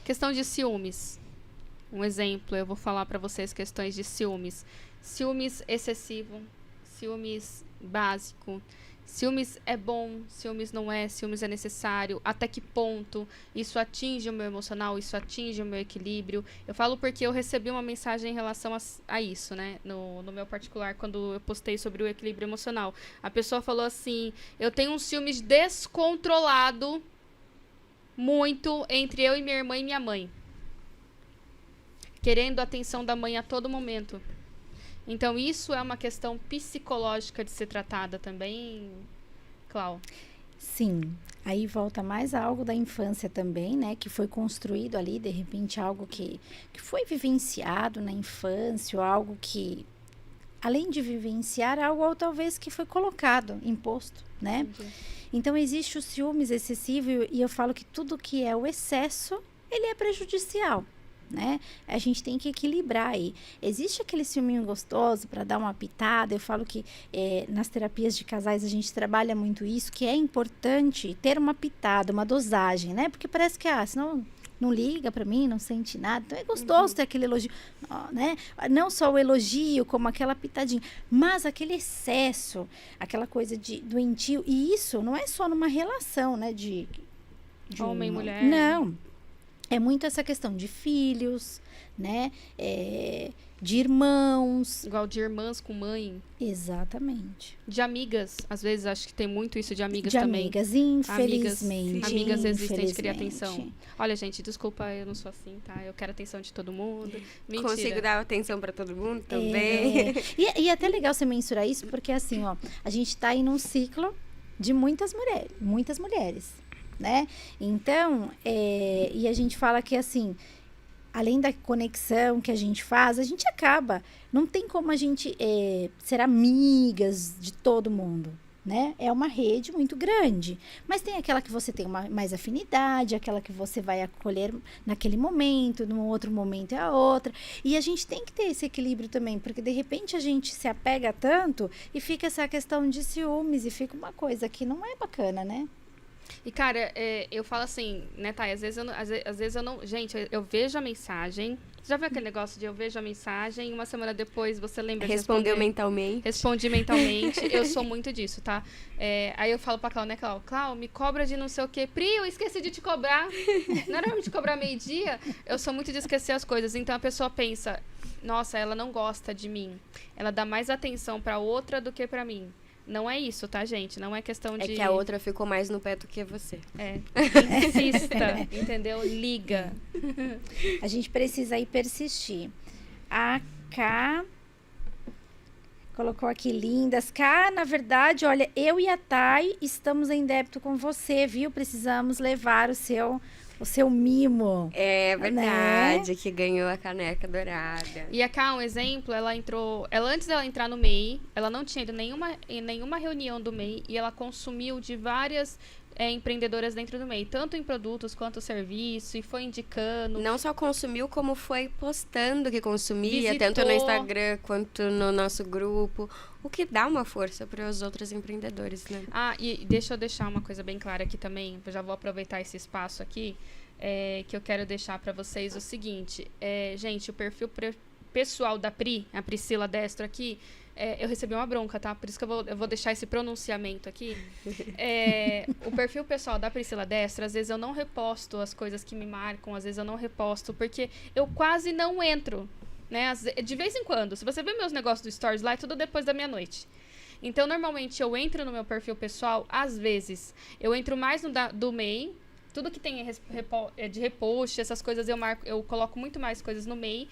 Questão de ciúmes. Um exemplo, eu vou falar para vocês questões de ciúmes. Ciúmes excessivo, ciúmes básico, ciúmes é bom, ciúmes não é, ciúmes é necessário, até que ponto isso atinge o meu emocional, isso atinge o meu equilíbrio. Eu falo porque eu recebi uma mensagem em relação a isso, né, no meu particular, quando eu postei sobre o equilíbrio emocional. A pessoa falou assim, eu tenho um ciúmes descontrolado muito entre eu e minha irmã e minha mãe, querendo a atenção da mãe a todo momento. Então, isso é uma questão psicológica de ser tratada também, Clau? Sim. Aí volta mais a algo da infância também, né? Que foi construído ali, de repente, algo que foi vivenciado na infância, ou algo que, além de vivenciar, algo talvez que foi colocado, imposto, né? Entendi. Então, existe o ciúmes excessivo e eu falo que tudo que é o excesso, ele é prejudicial. Né? A gente tem que equilibrar aí. Existe aquele ciúminho gostoso para dar uma pitada. Eu falo que nas terapias de casais a gente trabalha muito isso, que é importante ter uma pitada, uma dosagem, né? Porque parece que, senão não liga para mim, não sente nada. Então é gostoso ter aquele elogio, né? Não só o elogio, como aquela pitadinha, mas aquele excesso, aquela coisa de doentio. E isso não é só numa relação, né? De Homem e mulher. Não. É muito essa questão de filhos, né? De irmãos. Igual de irmãs com mãe. Exatamente. De amigas. Às vezes, acho que tem muito isso de amigas de também. Amigas, infelizmente. Amigas existem de criar atenção. Olha, gente, desculpa, eu não sou assim, tá? Eu quero atenção de todo mundo. Mentira. Consigo dar atenção pra todo mundo também. E é até legal você mensurar isso, porque assim, ó, a gente tá aí num ciclo de muitas mulheres. Né? Então, e a gente fala que assim, além da conexão que a gente faz, a gente acaba, não tem como a gente ser amigas de todo mundo, né? É uma rede muito grande, mas tem aquela que você tem mais afinidade, aquela que você vai acolher naquele momento, num outro momento é a outra, e a gente tem que ter esse equilíbrio também, porque de repente a gente se apega tanto e fica essa questão de ciúmes e fica uma coisa que não é bacana, né? E, cara, eu falo assim, né, Thay? Às vezes eu não... Gente, eu vejo a mensagem. Já viu aquele negócio de eu vejo a mensagem e uma semana depois você lembra de respondeu mentalmente. Respondi mentalmente. Eu sou muito disso, tá? Aí eu falo pra Clau, né, Clau? Clau, me cobra de não sei o quê. Pri, eu esqueci de te cobrar. Não era pra te cobrar meio-dia? Eu sou muito de esquecer as coisas. Então, a pessoa pensa, nossa, ela não gosta de mim. Ela dá mais atenção pra outra do que pra mim. Não é isso, tá, gente? Não é questão de... É que a outra ficou mais no pé do que você. Insista, entendeu? Liga. A gente precisa aí persistir. A K colocou aqui lindas. K, na verdade, olha, eu e a Thay estamos em débito com você, viu? Precisamos levar o seu mimo. É verdade, né? Que ganhou a caneca dourada. E a Cá, um exemplo, antes dela entrar no MEI, ela não tinha ido em nenhuma reunião do MEI e ela consumiu de várias empreendedoras dentro do MEI, tanto em produtos quanto serviço, e foi indicando. Não só consumiu, como foi postando que consumia, Visitou. tanto no Instagram quanto no nosso grupo, o que dá uma força para os outros empreendedores, né? E deixa eu deixar uma coisa bem clara aqui também, eu já vou aproveitar esse espaço aqui, que eu quero deixar para vocês o seguinte, gente, o perfil pessoal da Pri, a Priscila Destro aqui, eu recebi uma bronca, tá? Por isso que eu vou deixar esse pronunciamento aqui. O perfil pessoal da Priscila Destro, às vezes eu não reposto as coisas que me marcam, às vezes eu não reposto, porque eu quase não entro, né? De vez em quando. Se você ver meus negócios do Stories lá, é tudo depois da meia-noite. Então, normalmente, eu entro no meu perfil pessoal, às vezes, eu entro mais no do MEI, tudo que tem de repost, essas coisas, eu coloco muito mais coisas no MEI,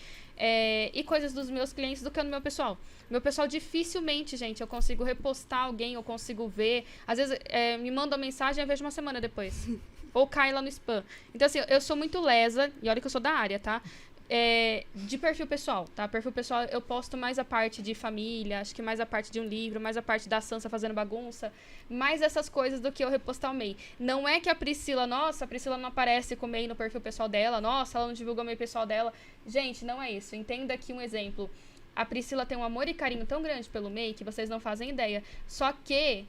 e coisas dos meus clientes do que no meu pessoal. Meu pessoal, dificilmente, gente, eu consigo repostar alguém, eu consigo ver. Às vezes, me mandam mensagem e eu vejo uma semana depois. Ou cai lá no spam. Então, assim, eu sou muito lesa, e olha que eu sou da área, tá? De perfil pessoal, tá? Perfil pessoal, eu posto mais a parte de família, acho que mais a parte de um livro, mais a parte da Sansa fazendo bagunça, mais essas coisas do que eu repostar o MEI. Não é que a Priscila não aparece com o MEI no perfil pessoal dela, nossa, ela não divulgou o MEI pessoal dela. Gente, não é isso. Entenda aqui um exemplo. A Priscila tem um amor e carinho tão grande pelo MEI que vocês não fazem ideia. Só que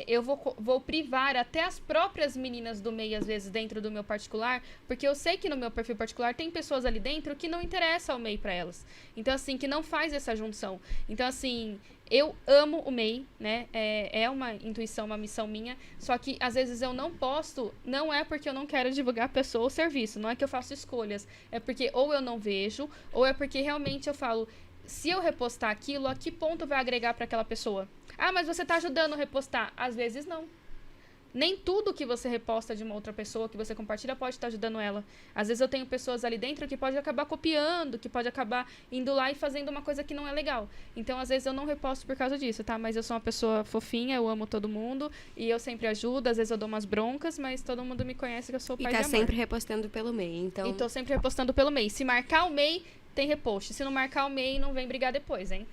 eu vou privar até as próprias meninas do MEI, às vezes, dentro do meu particular, porque eu sei que no meu perfil particular tem pessoas ali dentro que não interessa o MEI para elas. Então, assim, que não faz essa junção. Então, assim, eu amo o MEI, né? É uma intuição, uma missão minha, só que, às vezes, eu não posto, não é porque eu não quero divulgar a pessoa ou o serviço, não é que eu faço escolhas, é porque ou eu não vejo, ou é porque realmente eu falo, se eu repostar aquilo, a que ponto vai agregar para aquela pessoa? Ah, mas você está ajudando a repostar. Às vezes, não. Nem tudo que você reposta de uma outra pessoa, que você compartilha, pode estar ajudando ela. Às vezes eu tenho pessoas ali dentro que pode acabar copiando, que pode acabar indo lá e fazendo uma coisa que não é legal. Então, às vezes, eu não reposto por causa disso, tá? Mas eu sou uma pessoa fofinha, eu amo todo mundo, e eu sempre ajudo, às vezes eu dou umas broncas, mas todo mundo me conhece que eu sou o pai de amor. E tá sempre repostando pelo MEI, então... E tô sempre repostando pelo MEI. Se marcar o MEI, tem repost. Se não marcar o MEI, não vem brigar depois, hein?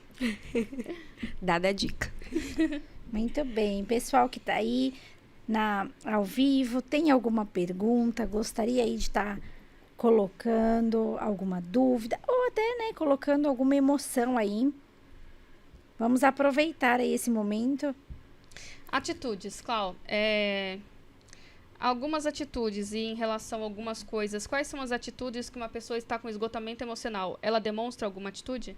Dada a dica. Muito bem. Pessoal que tá aí ao vivo, tem alguma pergunta? Gostaria aí de estar colocando alguma dúvida? Ou até, né, colocando alguma emoção aí. Vamos aproveitar aí esse momento. Atitudes, Clau. Algumas atitudes e em relação a algumas coisas. Quais são as atitudes que uma pessoa está com esgotamento emocional? Ela demonstra alguma atitude?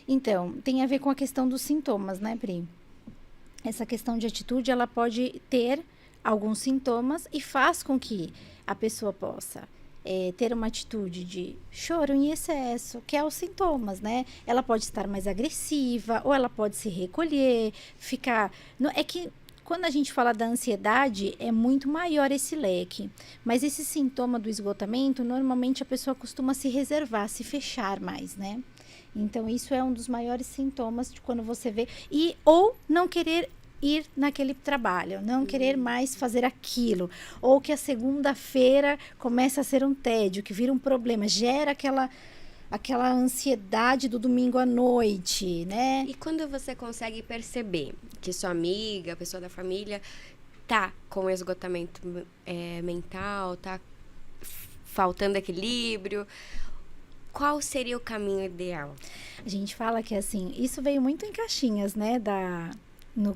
Então, tem a ver com a questão dos sintomas, né, Pri? Essa questão de atitude, ela pode ter alguns sintomas e faz com que a pessoa possa ter uma atitude de choro em excesso, que é os sintomas, né? Ela pode estar mais agressiva, ou ela pode se recolher, ficar... É que quando a gente fala da ansiedade, é muito maior esse leque. Mas esse sintoma do esgotamento, normalmente a pessoa costuma se reservar, se fechar mais, né? Então, isso é um dos maiores sintomas de quando você vê... Ou não querer ir naquele trabalho, não querer mais fazer aquilo. Ou que a segunda-feira começa a ser um tédio, que vira um problema, gera aquela ansiedade do domingo à noite, né? E quando você consegue perceber que sua amiga, a pessoa da família, tá com esgotamento mental, tá faltando equilíbrio... Qual seria o caminho ideal? A gente fala que, assim, isso veio muito em caixinhas, né?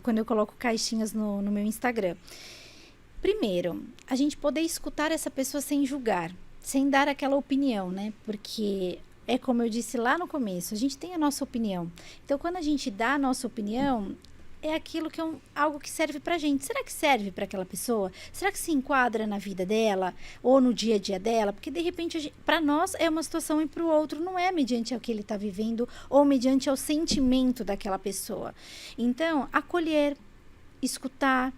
Quando eu coloco caixinhas no meu Instagram. Primeiro, a gente poder escutar essa pessoa sem julgar, sem dar aquela opinião, né? Porque é como eu disse lá no começo, a gente tem a nossa opinião. Então, quando a gente dá a nossa opinião... é aquilo que algo que serve pra gente. Será que serve para aquela pessoa? Será que se enquadra na vida dela? Ou no dia a dia dela? Porque, de repente, para nós é uma situação e para o outro não é mediante o que ele está vivendo ou mediante o sentimento daquela pessoa. Então, acolher, escutar,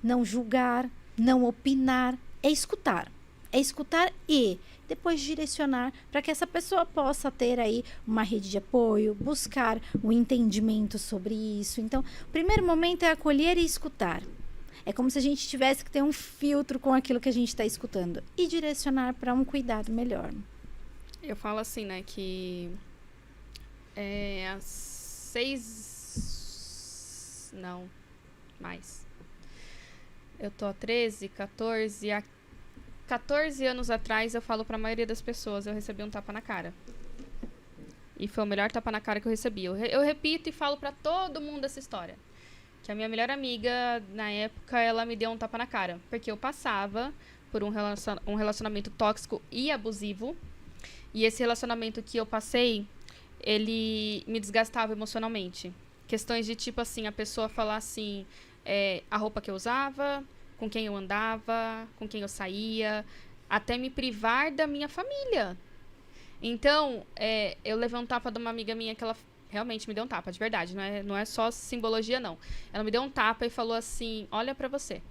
não julgar, não opinar, é escutar. É escutar e depois direcionar para que essa pessoa possa ter aí uma rede de apoio, buscar o entendimento sobre isso. Então, o primeiro momento é acolher e escutar. É como se a gente tivesse que ter um filtro com aquilo que a gente está escutando e direcionar para um cuidado melhor. Eu falo assim, né, que às 6... Não, mais. Eu tô há 13, 14... 14 anos atrás, eu falo pra maioria das pessoas, eu recebi um tapa na cara. E foi o melhor tapa na cara que eu recebi. Eu repito e falo pra todo mundo essa história. Que a minha melhor amiga, na época, ela me deu um tapa na cara. Porque eu passava por um relacionamento tóxico e abusivo. E esse relacionamento que eu passei, ele me desgastava emocionalmente. Questões de tipo assim, a pessoa falar assim, a roupa que eu usava... com quem eu andava, com quem eu saía, até me privar da minha família. Então, eu levei um tapa de uma amiga minha que ela realmente me deu um tapa, de verdade. Não é só simbologia, não. Ela me deu um tapa e falou assim, olha pra você.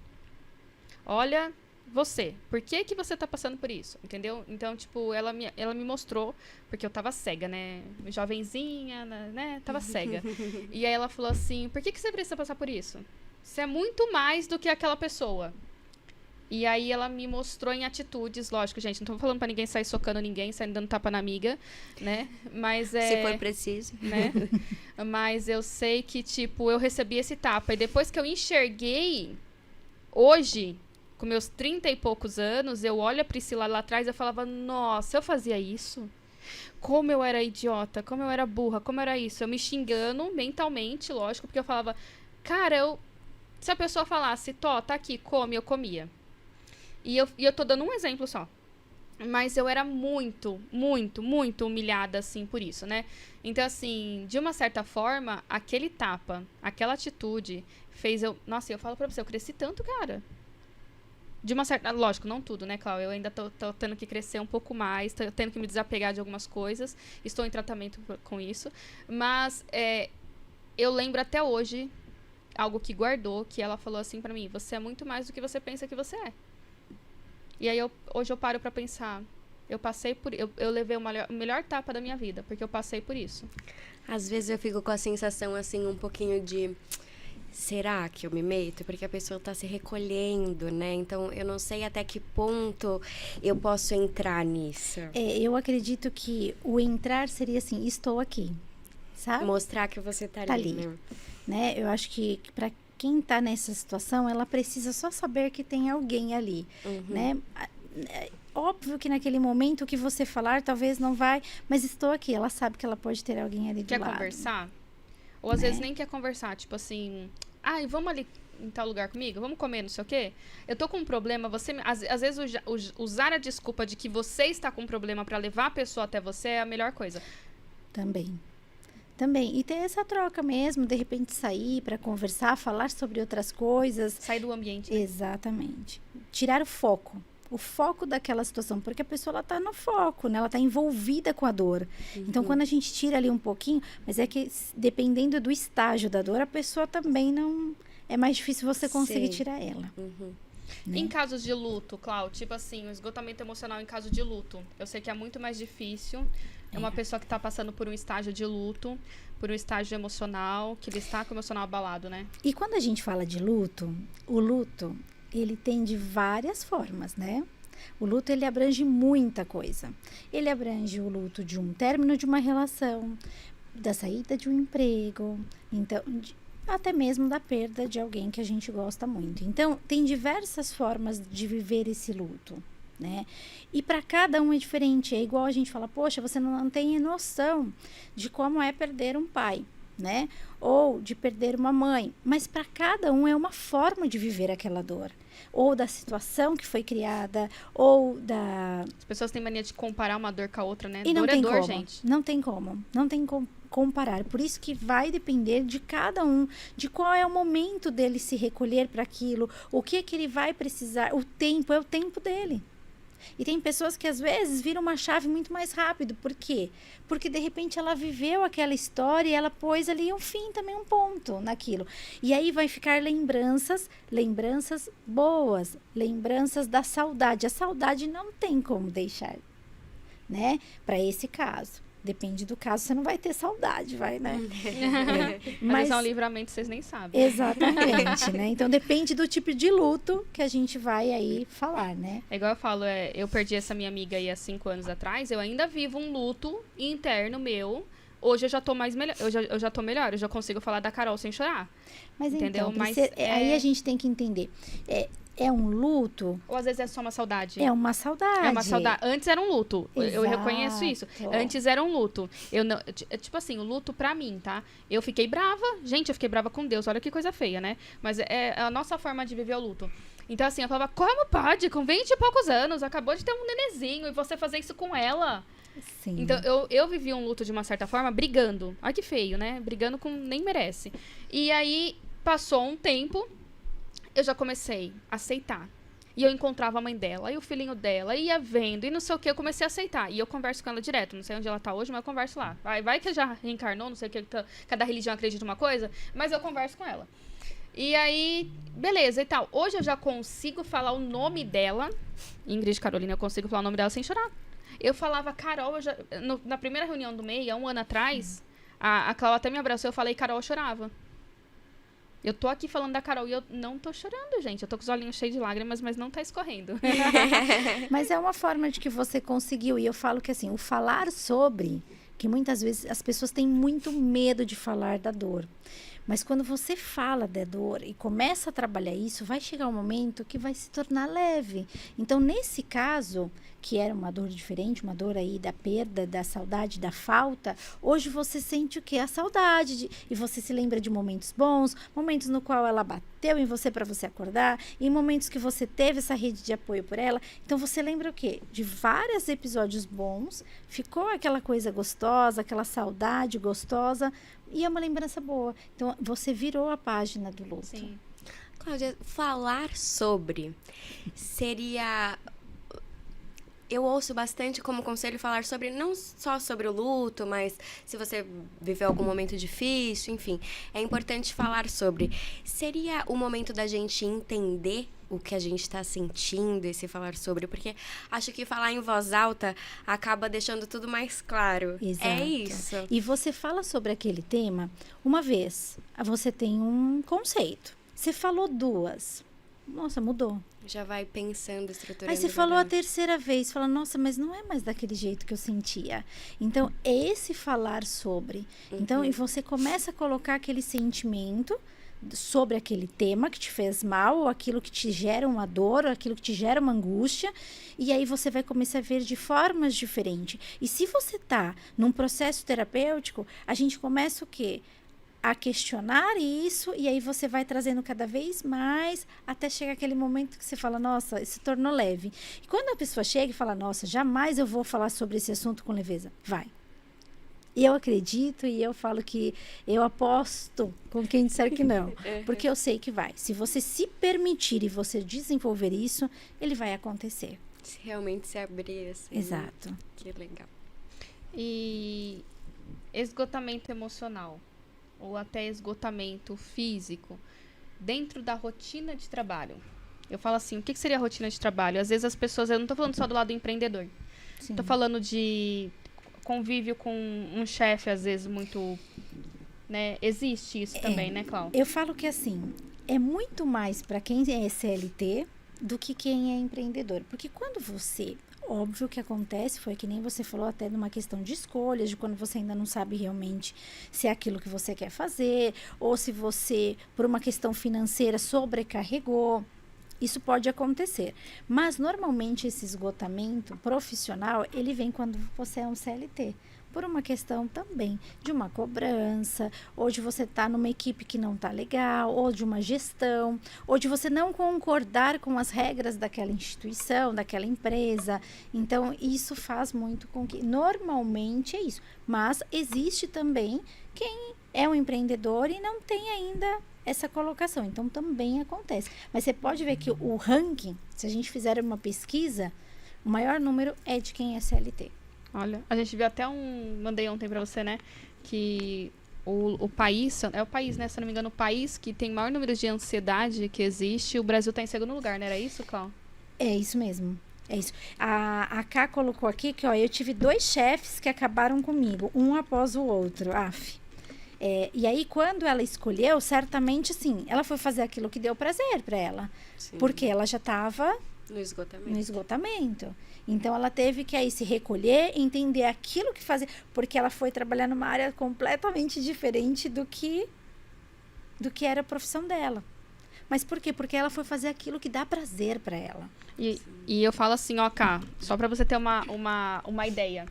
Olha você. Por que você tá passando por isso? Entendeu? Então, tipo, ela me mostrou, porque eu tava cega, né? Jovenzinha, né? Tava cega. E aí ela falou assim, por que você precisa passar por isso? Você é muito mais do que aquela pessoa. E aí ela me mostrou em atitudes, lógico, gente, não tô falando pra ninguém sair socando ninguém, sair dando tapa na amiga, né? Mas Se for preciso. Né? Mas eu sei que, tipo, eu recebi esse tapa. E depois que eu enxerguei, hoje, com meus 30 e poucos anos, eu olho a Priscila lá atrás e eu falava, nossa, eu fazia isso? Como eu era idiota, como eu era burra, como era isso? Eu me xingando mentalmente, lógico, porque eu falava, cara, se a pessoa falasse, Tó, tá aqui, come, eu comia. E eu tô dando um exemplo só. Mas eu era muito, muito, muito humilhada, assim, por isso, né? Então, assim, de uma certa forma, aquele tapa, aquela atitude, fez eu... Nossa, eu falo pra você, eu cresci tanto, cara. De uma certa... Lógico, não tudo, né, Cláudia? Eu ainda tô tendo que crescer um pouco mais, tô tendo que me desapegar de algumas coisas. Estou em tratamento com isso. Mas eu lembro até hoje, algo que guardou, que ela falou assim pra mim, você é muito mais do que você pensa que você é. E aí, hoje eu paro pra pensar, eu passei por... Eu levei o melhor tapa da minha vida, porque eu passei por isso. Às vezes eu fico com a sensação, assim, um pouquinho de... Será que eu me meto? Porque a pessoa tá se recolhendo, né? Então, eu não sei até que ponto eu posso entrar nisso. Eu acredito que o entrar seria assim, estou aqui, sabe? Mostrar que você tá ali. Né? Eu acho que para quem tá nessa situação, ela precisa só saber que tem alguém ali, né? Óbvio que naquele momento o que você falar talvez não vai, mas estou aqui, ela sabe que ela pode ter alguém ali do lado. Quer conversar? Ou às vezes nem quer conversar, tipo assim, vamos ali em tal lugar comigo? Vamos comer não sei o quê? Eu tô com um problema, às vezes usar a desculpa de que você está com um problema para levar a pessoa até você é a melhor coisa. Também. E ter essa troca mesmo, de repente sair para conversar, falar sobre outras coisas. Sair do ambiente. Né? Exatamente. Tirar o foco daquela situação, porque a pessoa ela tá no foco, né? Ela tá envolvida com a dor. Então, quando a gente tira ali um pouquinho, mas é que dependendo do estágio da dor, a pessoa também não... É mais difícil você conseguir tirar ela. Né? Em casos de luto, Cláudia, tipo assim, o esgotamento emocional em caso de luto, eu sei que é muito mais difícil. É uma pessoa que está passando por um estágio de luto, por um estágio emocional, que ele está com o emocional abalado, né? E quando a gente fala de luto, o luto, ele tem de várias formas, né? O luto, ele abrange muita coisa. Ele abrange o luto de um término de uma relação, da saída de um emprego, então... até mesmo da perda de alguém que a gente gosta muito. Então, tem diversas formas de viver esse luto, né? E para cada um é diferente. É igual a gente fala, poxa, você não tem noção de como é perder um pai, né? Ou de perder uma mãe. Mas para cada um é uma forma de viver aquela dor. Ou da situação que foi criada, ou da... As pessoas têm mania de comparar uma dor com a outra, né? E não tem dor, como, gente. Não tem como comparar. Por isso que vai depender de cada um, de qual é o momento dele se recolher para aquilo, o que ele vai precisar, o tempo é o tempo dele. E tem pessoas que às vezes viram uma chave muito mais rápido. Por quê? Porque de repente ela viveu aquela história e ela pôs ali um fim também, um ponto naquilo. E aí vai ficar lembranças boas, lembranças da saudade. A saudade não tem como deixar, né? Para esse caso. Depende do caso, você não vai ter saudade, vai, né? Mas é um livramento, vocês nem sabem. Exatamente, né? Então, depende do tipo de luto que a gente vai aí falar, né? É igual eu falo, eu perdi essa minha amiga aí há 5 anos atrás, eu ainda vivo um luto interno meu. Hoje eu já tô melhor, eu já tô melhor, eu já consigo falar da Carol sem chorar. Mas entendeu? Então, aí a gente tem que entender. É um luto. Ou às vezes é só uma saudade. É uma saudade. É uma saudade. Antes era um luto. Eu reconheço isso. Antes era um luto. Eu não, tipo assim, o luto pra mim, tá? Eu fiquei brava. Gente, eu fiquei brava com Deus. Olha que coisa feia, né? Mas é a nossa forma de viver o luto. Então, assim, eu falava, como pode? Com 20 e poucos anos, acabou de ter um nenezinho e você fazer isso com ela. Sim. Então, eu vivi um luto de uma certa forma brigando. Olha que feio, né? Brigando com nem merece. E aí, passou um tempo... eu já comecei a aceitar. E eu encontrava a mãe dela, e o filhinho dela, ia vendo, e não sei o que, eu comecei a aceitar. E eu converso com ela direto, não sei onde ela tá hoje, mas eu converso lá. Vai que já reencarnou, não sei o que, cada religião acredita uma coisa, mas eu converso com ela. E aí, beleza e tal. Hoje eu já consigo falar o nome dela, Ingrid Carolina, eu consigo falar o nome dela sem chorar. Eu falava Carol, na primeira reunião do MEI, há um ano atrás, a Cláudia até me abraçou, eu falei Carol, eu chorava. Eu tô aqui falando da Carol e eu não tô chorando, gente. Eu tô com os olhinhos cheios de lágrimas, mas não tá escorrendo. Mas é uma forma de que você conseguiu. E eu falo que assim, o falar sobre, que muitas vezes as pessoas têm muito medo de falar da dor. Mas quando você fala da dor e começa a trabalhar isso, vai chegar um momento que vai se tornar leve. Então, nesse caso, que era uma dor diferente, uma dor aí da perda, da saudade, da falta, hoje você sente o quê? A saudade. E você se lembra de momentos bons, momentos no qual ela bateu em você para você acordar, em momentos que você teve essa rede de apoio por ela. Então, você lembra o quê? De vários episódios bons, ficou aquela coisa gostosa, aquela saudade gostosa, e é uma lembrança boa. Então, você virou a página do luto. Sim. Cláudia, falar sobre seria... Eu ouço bastante como conselho falar sobre, não só sobre o luto, mas se você viveu algum momento difícil, enfim. É importante falar sobre. Seria o momento da gente entender o que a gente está sentindo e se falar sobre, porque acho que falar em voz alta acaba deixando tudo mais claro. Exato. É isso. E você fala sobre aquele tema uma vez, você tem um conceito. Você falou duas. Nossa, mudou. Já vai pensando, estruturando. Aí você falou a terceira vez, fala, nossa, mas não é mais daquele jeito que eu sentia. Então, esse falar sobre. Então, e você começa a colocar aquele sentimento sobre aquele tema que te fez mal, ou aquilo que te gera uma dor, ou aquilo que te gera uma angústia, e aí você vai começar a ver de formas diferentes. E se você tá num processo terapêutico, a gente começa o quê? A questionar isso, e aí você vai trazendo cada vez mais, até chegar aquele momento que você fala, nossa, isso se tornou leve. E quando a pessoa chega e fala, nossa, jamais eu vou falar sobre esse assunto com leveza, vai. E eu acredito, e eu falo que eu aposto com quem disser que não, porque eu sei que vai. Se você se permitir e você desenvolver isso, ele vai acontecer. Se realmente se abrir, assim. Exato. Que legal. E esgotamento emocional, ou até esgotamento físico, dentro da rotina de trabalho. Eu falo assim, o que seria a rotina de trabalho? Às vezes as pessoas, eu não estou falando só do lado do empreendedor. Estou falando de convívio com um chefe, às vezes, muito... né? Existe isso também, né, Cláudia? Eu falo que, assim, é muito mais para quem é CLT do que quem é empreendedor. Porque quando você... Óbvio que acontece, foi que nem você falou, até numa questão de escolhas, de quando você ainda não sabe realmente se é aquilo que você quer fazer, ou se você, por uma questão financeira, sobrecarregou. Isso pode acontecer. Mas, normalmente, esse esgotamento profissional, ele vem quando você é um CLT. Por uma questão também de uma cobrança, ou de você estar numa equipe que não está legal, ou de uma gestão, ou de você não concordar com as regras daquela instituição, daquela empresa. Então, isso faz muito com que... Normalmente é isso. Mas existe também quem é um empreendedor e não tem ainda essa colocação. Então, também acontece. Mas você pode ver que o ranking, se a gente fizer uma pesquisa, o maior número é de quem é CLT. Olha, a gente viu até mandei ontem pra você, né, que o país, é o país, né, se não me engano, o país que tem maior número de ansiedade que existe, o Brasil tá em segundo lugar, não era isso, Cláudia? É isso mesmo. É isso. A Ká colocou aqui que, ó, eu tive 2 chefes que acabaram comigo, um após o outro. E aí, quando ela escolheu, certamente, assim, ela foi fazer aquilo que deu prazer para ela. Sim. Porque ela já estava no esgotamento. Então, ela teve que aí se recolher, entender aquilo que fazia, porque ela foi trabalhar numa área completamente diferente do que era a profissão dela. Mas por quê? Porque ela foi fazer aquilo que dá prazer para ela. E eu falo assim, ó, Ká, só para você ter uma ideia.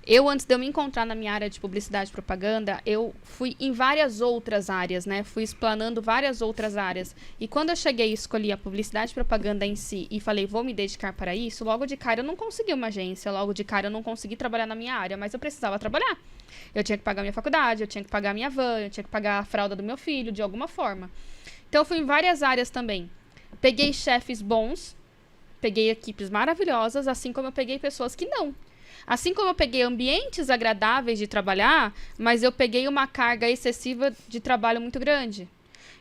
Eu, antes de eu me encontrar na minha área de publicidade e propaganda, eu fui em várias outras áreas, né? Fui explanando várias outras áreas. E quando eu cheguei e escolhi a publicidade e propaganda em si e falei, vou me dedicar para isso, logo de cara eu não consegui uma agência, logo de cara eu não consegui trabalhar na minha área, mas eu precisava trabalhar. Eu tinha que pagar minha faculdade, eu tinha que pagar minha van, eu tinha que pagar a fralda do meu filho, de alguma forma. Então, eu fui em várias áreas também. Peguei chefes bons, peguei equipes maravilhosas, assim como eu peguei pessoas que não. Assim como eu peguei ambientes agradáveis de trabalhar, mas eu peguei uma carga excessiva de trabalho muito grande.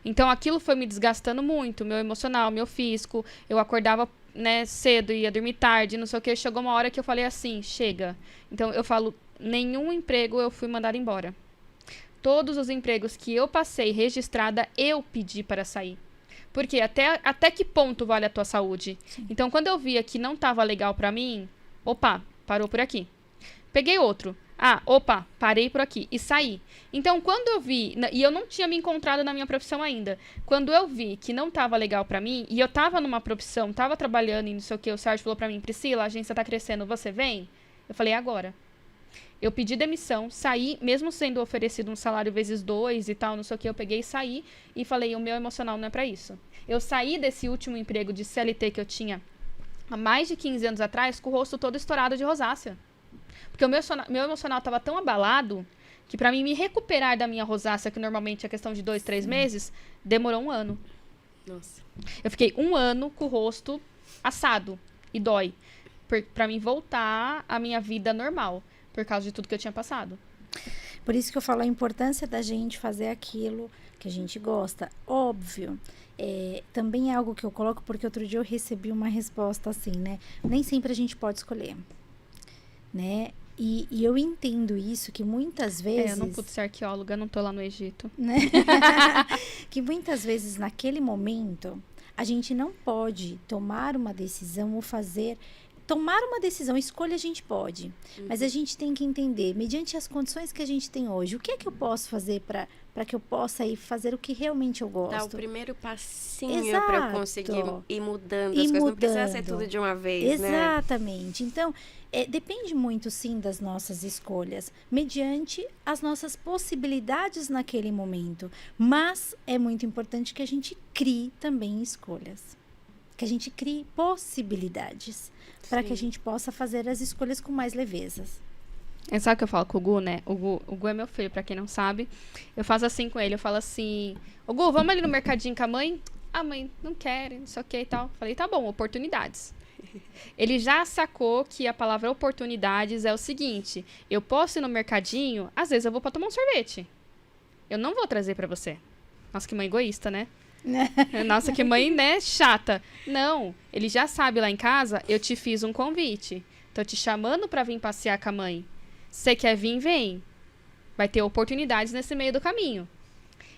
Então, aquilo foi me desgastando muito, meu emocional, meu físico. Eu acordava, né, cedo, ia dormir tarde, não sei o que. Chegou uma hora que eu falei assim, chega. Então, eu falo, nenhum emprego eu fui mandada embora. Todos os empregos que eu passei registrada, eu pedi para sair. Porque até que ponto vale a tua saúde? Sim. Então, quando eu via que não estava legal para mim, opa, parou por aqui. Peguei outro. Parei por aqui. E saí. Então, quando eu vi... E eu não tinha me encontrado na minha profissão ainda. Quando eu vi que não estava legal para mim, e eu estava numa profissão, estava trabalhando e não sei o que, o Sérgio falou para mim, Priscila, a agência está crescendo, você vem? Eu falei, agora. Eu pedi demissão, saí, mesmo sendo oferecido um salário vezes 2 e tal, não sei o que, eu peguei e saí e falei, o meu emocional não é para isso. Eu saí desse último emprego de CLT que eu tinha há mais de 15 anos atrás com o rosto todo estourado de rosácea. Porque o meu emocional estava tão abalado que para mim me recuperar da minha rosácea, que normalmente é questão de 2, 3 meses, demorou 1 ano. Nossa. Eu fiquei 1 ano com o rosto assado e dói. Para mim voltar à minha vida normal. Por causa de tudo que eu tinha passado. Por isso que eu falo a importância da gente fazer aquilo que a gente gosta. Óbvio, também é algo que eu coloco, porque outro dia eu recebi uma resposta assim, né? Nem sempre a gente pode escolher, né? E eu entendo isso, que muitas vezes... eu não pude ser arqueóloga, não tô lá no Egito. Né? Que muitas vezes, naquele momento, a gente não pode tomar uma decisão ou fazer... Tomar uma decisão, escolha a gente pode, mas a gente tem que entender, mediante as condições que a gente tem hoje, o que é que eu posso fazer para que eu possa ir fazer o que realmente eu gosto. Dar o primeiro passinho para eu conseguir ir mudando as coisas, não precisa ser tudo de uma vez, né? Exatamente. Então, depende muito, sim, das nossas escolhas, mediante as nossas possibilidades naquele momento, mas é muito importante que a gente crie também escolhas, que a gente crie possibilidades, para que a gente possa fazer as escolhas com mais levezas. Sabe o que eu falo com o Gu, né? O Gu é meu filho, pra quem não sabe. Eu faço assim com ele, eu falo assim, ô Gu, vamos ali no mercadinho com a mãe? A mãe não quer, não sei o que e tal. Falei, tá bom, oportunidades. Ele já sacou que a palavra oportunidades é o seguinte, eu posso ir no mercadinho, às vezes eu vou pra tomar um sorvete. Eu não vou trazer pra você. Nossa, que mãe egoísta, né? Nossa, que mãe, né, chata. Não, ele já sabe lá em casa, eu te fiz um convite. Tô te chamando pra vir passear com a mãe. Você quer vir, vem. Vai ter oportunidades nesse meio do caminho.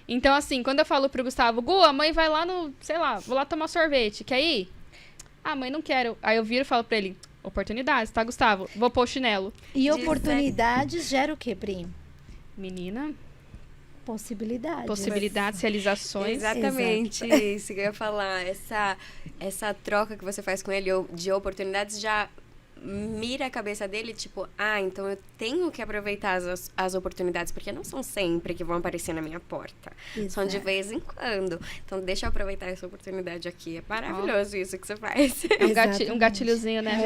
Então, assim, quando eu falo pro Gustavo, Gu, a mãe vai lá no, sei lá, vou lá tomar sorvete, quer ir? Ah, mãe, não quero. Aí eu viro e falo pra ele, oportunidades, tá, Gustavo? Vou pôr o chinelo. E oportunidades gera o quê, Pri? Menina... Possibilidades, realizações. Exatamente. Isso que eu ia falar. Essa troca que você faz com ele de oportunidades já mira a cabeça dele, tipo, então eu tenho que aproveitar as oportunidades, porque não são sempre que vão aparecer na minha porta. Exato. São de vez em quando. Então, deixa eu aproveitar essa oportunidade aqui. É maravilhoso isso que você faz. É um gatilhozinho, né?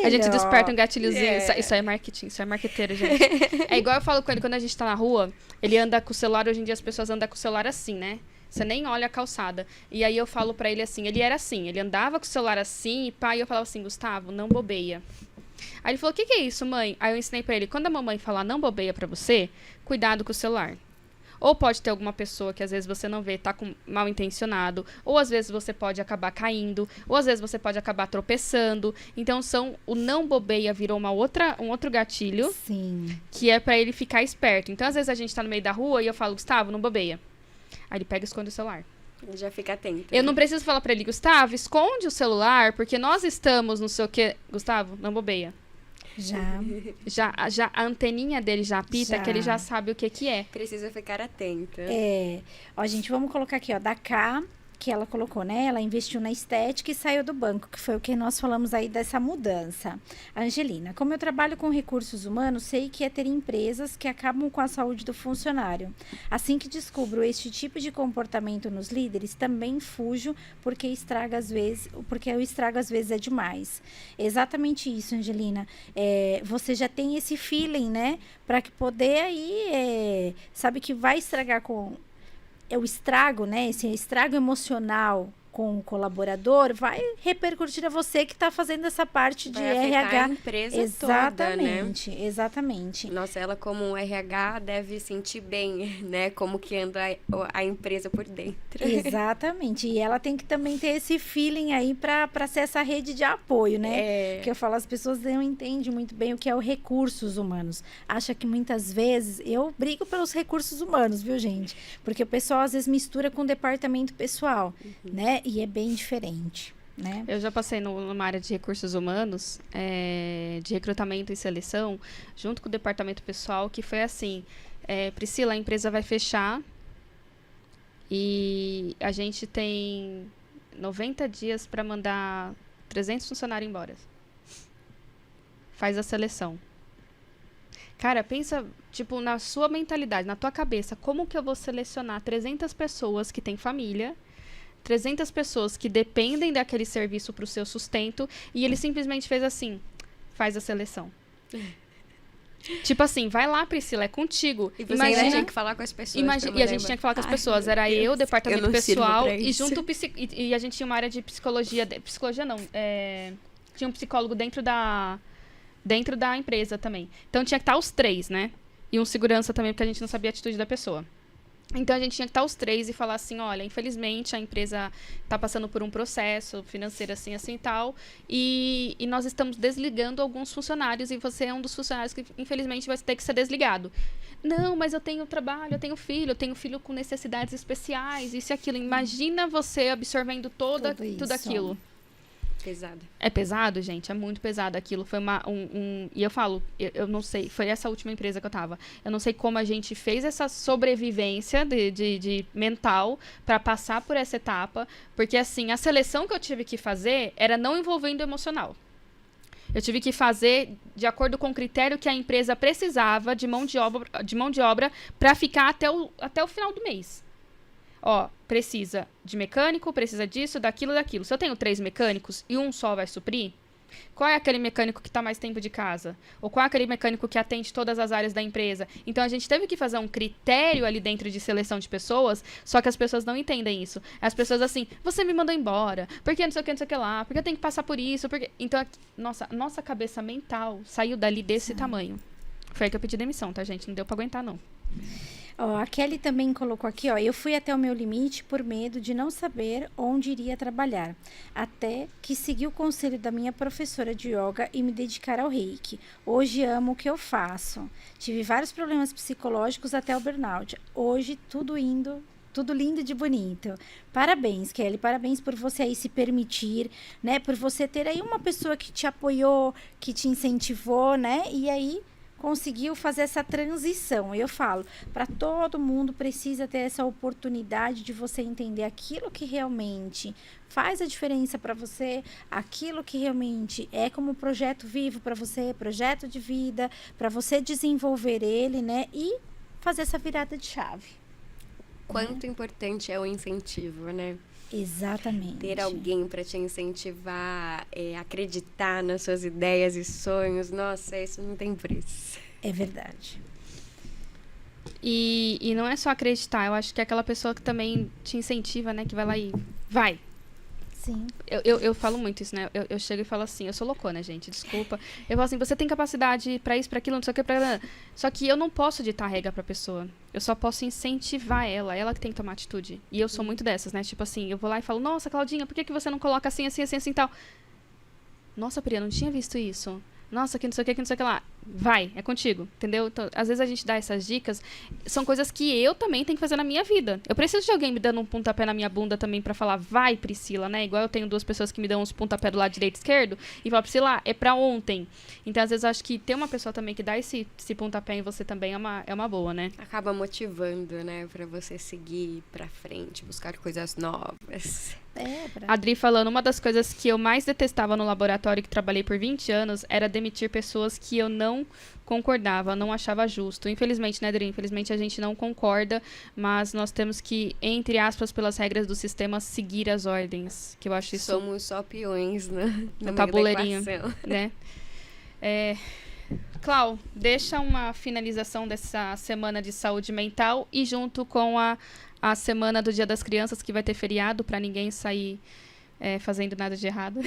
A gente desperta um gatilhozinho. Isso aí é marketing, isso é marqueteiro, gente. É igual eu falo com ele, quando a gente tá na rua, ele anda com o celular, hoje em dia as pessoas andam com o celular assim, né? Você nem olha a calçada. E aí eu falo pra ele assim, ele era assim, ele andava com o celular assim, e eu falava assim, Gustavo, não bobeia. Aí ele falou, o que é isso, mãe? Aí eu ensinei pra ele, quando a mamãe falar não bobeia pra você, cuidado com o celular. Ou pode ter alguma pessoa que às vezes você não vê, tá mal intencionado, ou às vezes você pode acabar caindo, ou às vezes você pode acabar tropeçando. Então o não bobeia virou um outro gatilho. Sim. Que é pra ele ficar esperto. Então às vezes a gente tá no meio da rua e eu falo, Gustavo, não bobeia. Aí ele pega e esconde o celular. Ele já fica atento. Eu não preciso falar pra ele, Gustavo, esconde o celular, porque nós estamos não sei o quê. Gustavo, não bobeia. Já a anteninha dele já apita, que ele já sabe o que é. Precisa ficar atento. Ó, gente, vamos colocar aqui, ó, da K, que ela colocou, né? Ela investiu na estética e saiu do banco, que foi o que nós falamos aí dessa mudança. Angelina, como eu trabalho com recursos humanos, sei que é ter empresas que acabam com a saúde do funcionário. Assim que descubro este tipo de comportamento nos líderes, também fujo, porque o estrago às vezes é demais. Exatamente isso, Angelina. Você já tem esse feeling, né? Para que poder aí, sabe que vai estragar com... o estrago, né? Esse estrago emocional com o colaborador, vai repercutir a você que está fazendo essa parte de Vai afetar RH. a empresa Exatamente, toda, né? exatamente. Nossa, ela como um RH deve sentir bem, né? Como que anda a empresa por dentro. Exatamente. E ela tem que também ter esse feeling aí para ser essa rede de apoio, né? Que eu falo, as pessoas não entendem muito bem o que é o recursos humanos. Acha que muitas vezes eu brigo pelos recursos humanos, viu, gente? Porque o pessoal às vezes mistura com o departamento pessoal, né? E é bem diferente, né? Eu já passei numa área de recursos humanos, de recrutamento e seleção, junto com o departamento pessoal, que foi assim, Priscila, a empresa vai fechar e a gente tem 90 dias para mandar 300 funcionários embora. Faz a seleção. Cara, pensa, tipo, na sua mentalidade, na tua cabeça, como que eu vou selecionar 300 pessoas que têm família, 300 pessoas que dependem daquele serviço para o seu sustento, e ele simplesmente fez assim, faz a seleção. Tipo assim, vai lá, Priscila, é contigo. E você ainda tinha que falar com as pessoas. E a gente tinha que falar com as pessoas. Era eu, o departamento pessoal, e junto e a gente tinha uma área de psicologia. Psicologia não. Tinha um psicólogo dentro da empresa também. Então tinha que estar os 3, né? E um segurança também, porque a gente não sabia a atitude da pessoa. Então a gente tinha que estar os 3 e falar assim, olha, infelizmente a empresa está passando por um processo financeiro assim e tal, e nós estamos desligando alguns funcionários e você é um dos funcionários que infelizmente vai ter que ser desligado. Não, mas eu tenho trabalho, eu tenho filho com necessidades especiais, isso e aquilo. Imagina você absorvendo tudo aquilo. Pesado. É pesado, gente? É muito pesado. Aquilo foi E eu falo, eu não sei, foi essa última empresa que eu tava. Eu não sei como a gente fez essa sobrevivência de mental para passar por essa etapa. Porque, assim, a seleção que eu tive que fazer era não envolvendo o emocional. Eu tive que fazer de acordo com o critério que a empresa precisava de mão de obra para ficar até o final do mês. Ó, precisa de mecânico, precisa disso, daquilo. Se eu tenho 3 mecânicos e um só vai suprir, qual é aquele mecânico que está mais tempo de casa? Ou qual é aquele mecânico que atende todas as áreas da empresa? Então, a gente teve que fazer um critério ali dentro de seleção de pessoas, só que as pessoas não entendem isso. As pessoas assim, você me mandou embora, porque não sei o que lá, porque eu tenho que passar por isso, porque... Então, nossa cabeça mental saiu dali desse tamanho. Foi aí que eu pedi demissão, tá, gente? Não deu pra aguentar, não. Ó, a Kelly também colocou aqui, ó, eu fui até o meu limite por medo de não saber onde iria trabalhar, até que segui o conselho da minha professora de yoga e me dedicar ao reiki. Hoje amo o que eu faço. Tive vários problemas psicológicos até o burnout. Hoje tudo lindo de bonito. Parabéns, Kelly, parabéns por você aí se permitir, né, por você ter aí uma pessoa que te apoiou, que te incentivou, né, e aí conseguiu fazer essa transição. Eu falo, para todo mundo precisa ter essa oportunidade de você entender aquilo que realmente faz a diferença para você, aquilo que realmente é como projeto vivo para você, projeto de vida, para você desenvolver ele, né, e fazer essa virada de chave. Quanto importante é o incentivo, né? Exatamente. Ter alguém para te incentivar, acreditar nas suas ideias e sonhos, nossa, isso não tem preço. É verdade. E não é só acreditar, eu acho que é aquela pessoa que também te incentiva, né? Que vai lá e vai. Sim. Eu falo muito isso, né? Eu chego e falo assim, eu sou loucona, gente, desculpa. Eu falo assim, você tem capacidade pra isso, pra aquilo, não sei o que, pra... Só que eu não posso ditar regra pra pessoa. Eu só posso incentivar ela que tem que tomar atitude. E eu sou muito dessas, né? Tipo assim, eu vou lá e falo, nossa, Claudinha, por que você não coloca assim, assim, assim, assim, tal? Nossa, Priya, não tinha visto isso. Nossa, que não sei o que lá. Vai, é contigo, entendeu? Então, às vezes a gente dá essas dicas, são coisas que eu também tenho que fazer na minha vida. Eu preciso de alguém me dando um pontapé na minha bunda também pra falar, vai, Priscila, né? Igual eu tenho 2 pessoas que me dão uns pontapé do lado direito e esquerdo e falam, Priscila, é pra ontem. Então, às vezes, eu acho que ter uma pessoa também que dá esse pontapé em você também é uma boa, né? Acaba motivando, né? Pra você seguir pra frente, buscar coisas novas. Adri falando, uma das coisas que eu mais detestava no laboratório que trabalhei por 20 anos era demitir pessoas que eu não concordava, não achava justo. Infelizmente, né, Adri? Infelizmente a gente não concorda, mas nós temos que, entre aspas, pelas regras do sistema, seguir as ordens. Que eu acho isso... Somos só peões, né? No tabuleirinho, né? Clau, deixa uma finalização dessa semana de saúde mental e junto com a a semana do Dia das Crianças, que vai ter feriado, para ninguém sair fazendo nada de errado.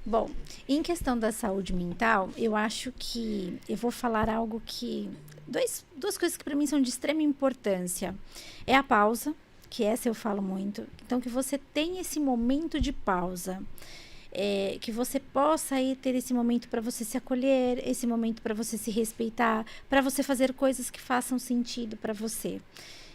Bom, em questão da saúde mental, eu acho que eu vou falar algo que... Duas coisas que para mim são de extrema importância. É a pausa, que essa eu falo muito. Então, que você tenha esse momento de pausa. Que você possa aí ter esse momento para você se acolher, esse momento para você se respeitar, para você fazer coisas que façam sentido para você.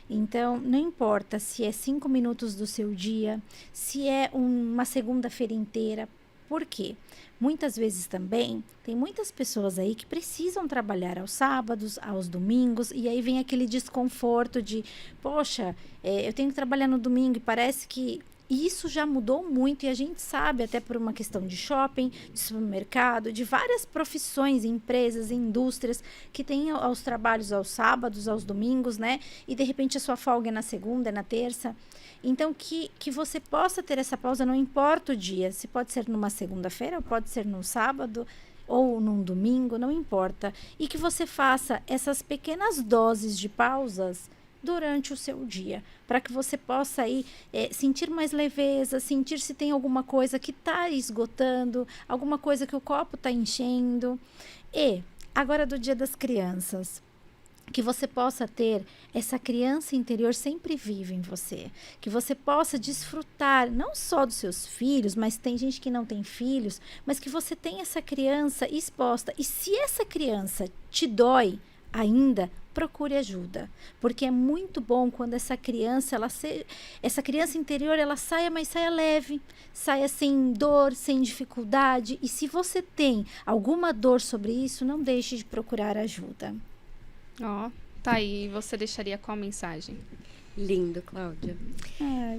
Então, não importa se é 5 minutos do seu dia, se é uma segunda-feira inteira. Por quê? Muitas vezes também, tem muitas pessoas aí que precisam trabalhar aos sábados, aos domingos, e aí vem aquele desconforto de, poxa, eu tenho que trabalhar no domingo, e parece que isso já mudou muito, e a gente sabe, até por uma questão de shopping, de supermercado, de várias profissões, empresas, indústrias, que têm os trabalhos aos sábados, aos domingos, né? E de repente a sua folga é na segunda, é na terça. Então, que você possa ter essa pausa, não importa o dia, se pode ser numa segunda-feira, ou pode ser num sábado, ou num domingo, não importa. E que você faça essas pequenas doses de pausas durante o seu dia, para que você possa aí sentir mais leveza, sentir se tem alguma coisa que está esgotando, alguma coisa que o copo está enchendo. E agora do Dia das Crianças, que você possa ter essa criança interior sempre viva em você, que você possa desfrutar não só dos seus filhos, mas tem gente que não tem filhos, mas que você tenha essa criança exposta. E se essa criança te dói ainda, procure ajuda, porque é muito bom quando essa criança, essa criança interior, ela saia, mas saia leve, saia sem dor, sem dificuldade. E se você tem alguma dor sobre isso, não deixe de procurar ajuda. Tá aí. Você deixaria qual mensagem? Lindo, Cláudia.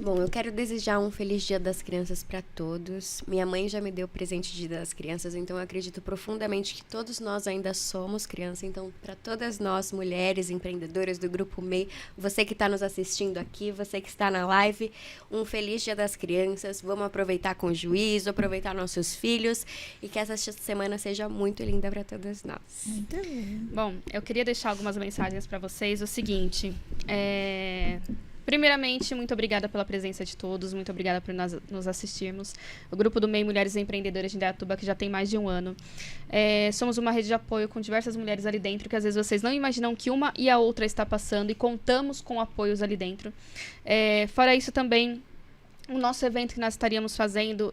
Bom, eu quero desejar um feliz Dia das Crianças para todos. Minha mãe já me deu presente de Dia das Crianças, então eu acredito profundamente que todos nós ainda somos criança. Então, para todas nós, mulheres empreendedoras do Grupo MEI, você que está nos assistindo aqui, você que está na live, um feliz Dia das Crianças. Vamos aproveitar com juízo, aproveitar nossos filhos e que essa semana seja muito linda para todas nós. Muito bem. Bom, eu queria deixar algumas mensagens para vocês. O seguinte, primeiramente, muito obrigada pela presença de todos, muito obrigada por nos assistirmos. O Grupo do MEI Mulheres Empreendedoras de Indaiatuba, que já tem mais de um ano. Somos uma rede de apoio com diversas mulheres ali dentro, que às vezes vocês não imaginam que uma e a outra está passando, e contamos com apoios ali dentro. Fora isso também, o nosso evento que nós estaríamos fazendo,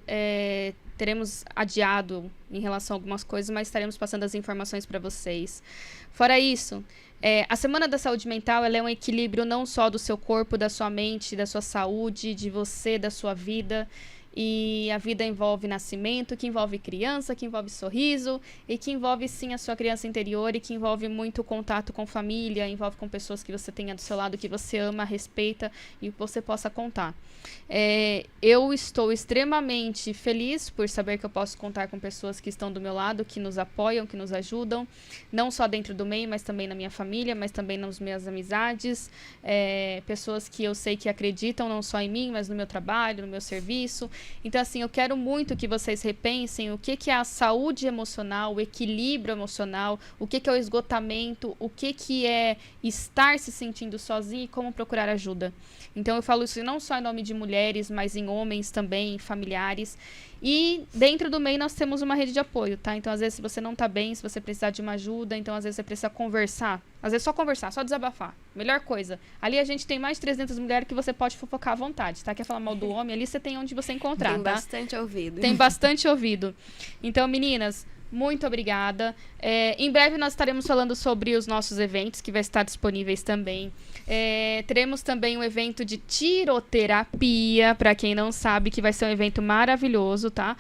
teremos adiado em relação a algumas coisas, mas estaremos passando as informações para vocês. Fora isso, a Semana da Saúde Mental, ela é um equilíbrio não só do seu corpo, da sua mente, da sua saúde, de você, da sua vida. E a vida envolve nascimento, que envolve criança, que envolve sorriso, e que envolve sim a sua criança interior, e que envolve muito contato com família, envolve com pessoas que você tenha do seu lado, que você ama, respeita e você possa contar. Eu estou extremamente feliz por saber que eu posso contar com pessoas que estão do meu lado, que nos apoiam, que nos ajudam, não só dentro do MEI, mas também na minha família, mas também nas minhas amizades, pessoas que eu sei que acreditam não só em mim, mas no meu trabalho, no meu serviço. Então, assim, eu quero muito que vocês repensem o que é a saúde emocional, o equilíbrio emocional, o que é o esgotamento, o que é estar se sentindo sozinho e como procurar ajuda. Então, eu falo isso não só em nome de mulheres, mas em homens também, em familiares. E dentro do MEI nós temos uma rede de apoio, tá? Então, às vezes, se você não tá bem, se você precisar de uma ajuda, então, às vezes, você precisa conversar. Às vezes, só conversar, só desabafar. Melhor coisa. Ali a gente tem mais de 300 mulheres que você pode fofocar à vontade, tá? Quer falar mal do homem, ali você tem onde você encontrar, Tem tá? bastante ouvido. Tem bastante ouvido. Então, meninas, muito obrigada. Em breve nós estaremos falando sobre os nossos eventos, que vai estar disponíveis também. Teremos também um evento de tiroterapia, para quem não sabe, que vai ser um evento maravilhoso, tá?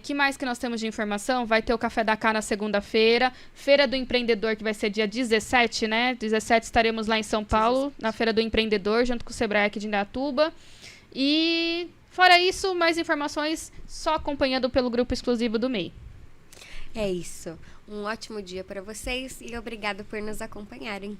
Que mais que nós temos de informação? Vai ter o Café da Cá na segunda-feira, Feira do Empreendedor, que vai ser dia 17, né? 17 estaremos lá em São Paulo, na Feira do Empreendedor, junto com o Sebrae aqui de Indaiatuba. E, fora isso, mais informações só acompanhando pelo grupo exclusivo do MEI. É isso. Um ótimo dia para vocês e obrigado por nos acompanharem.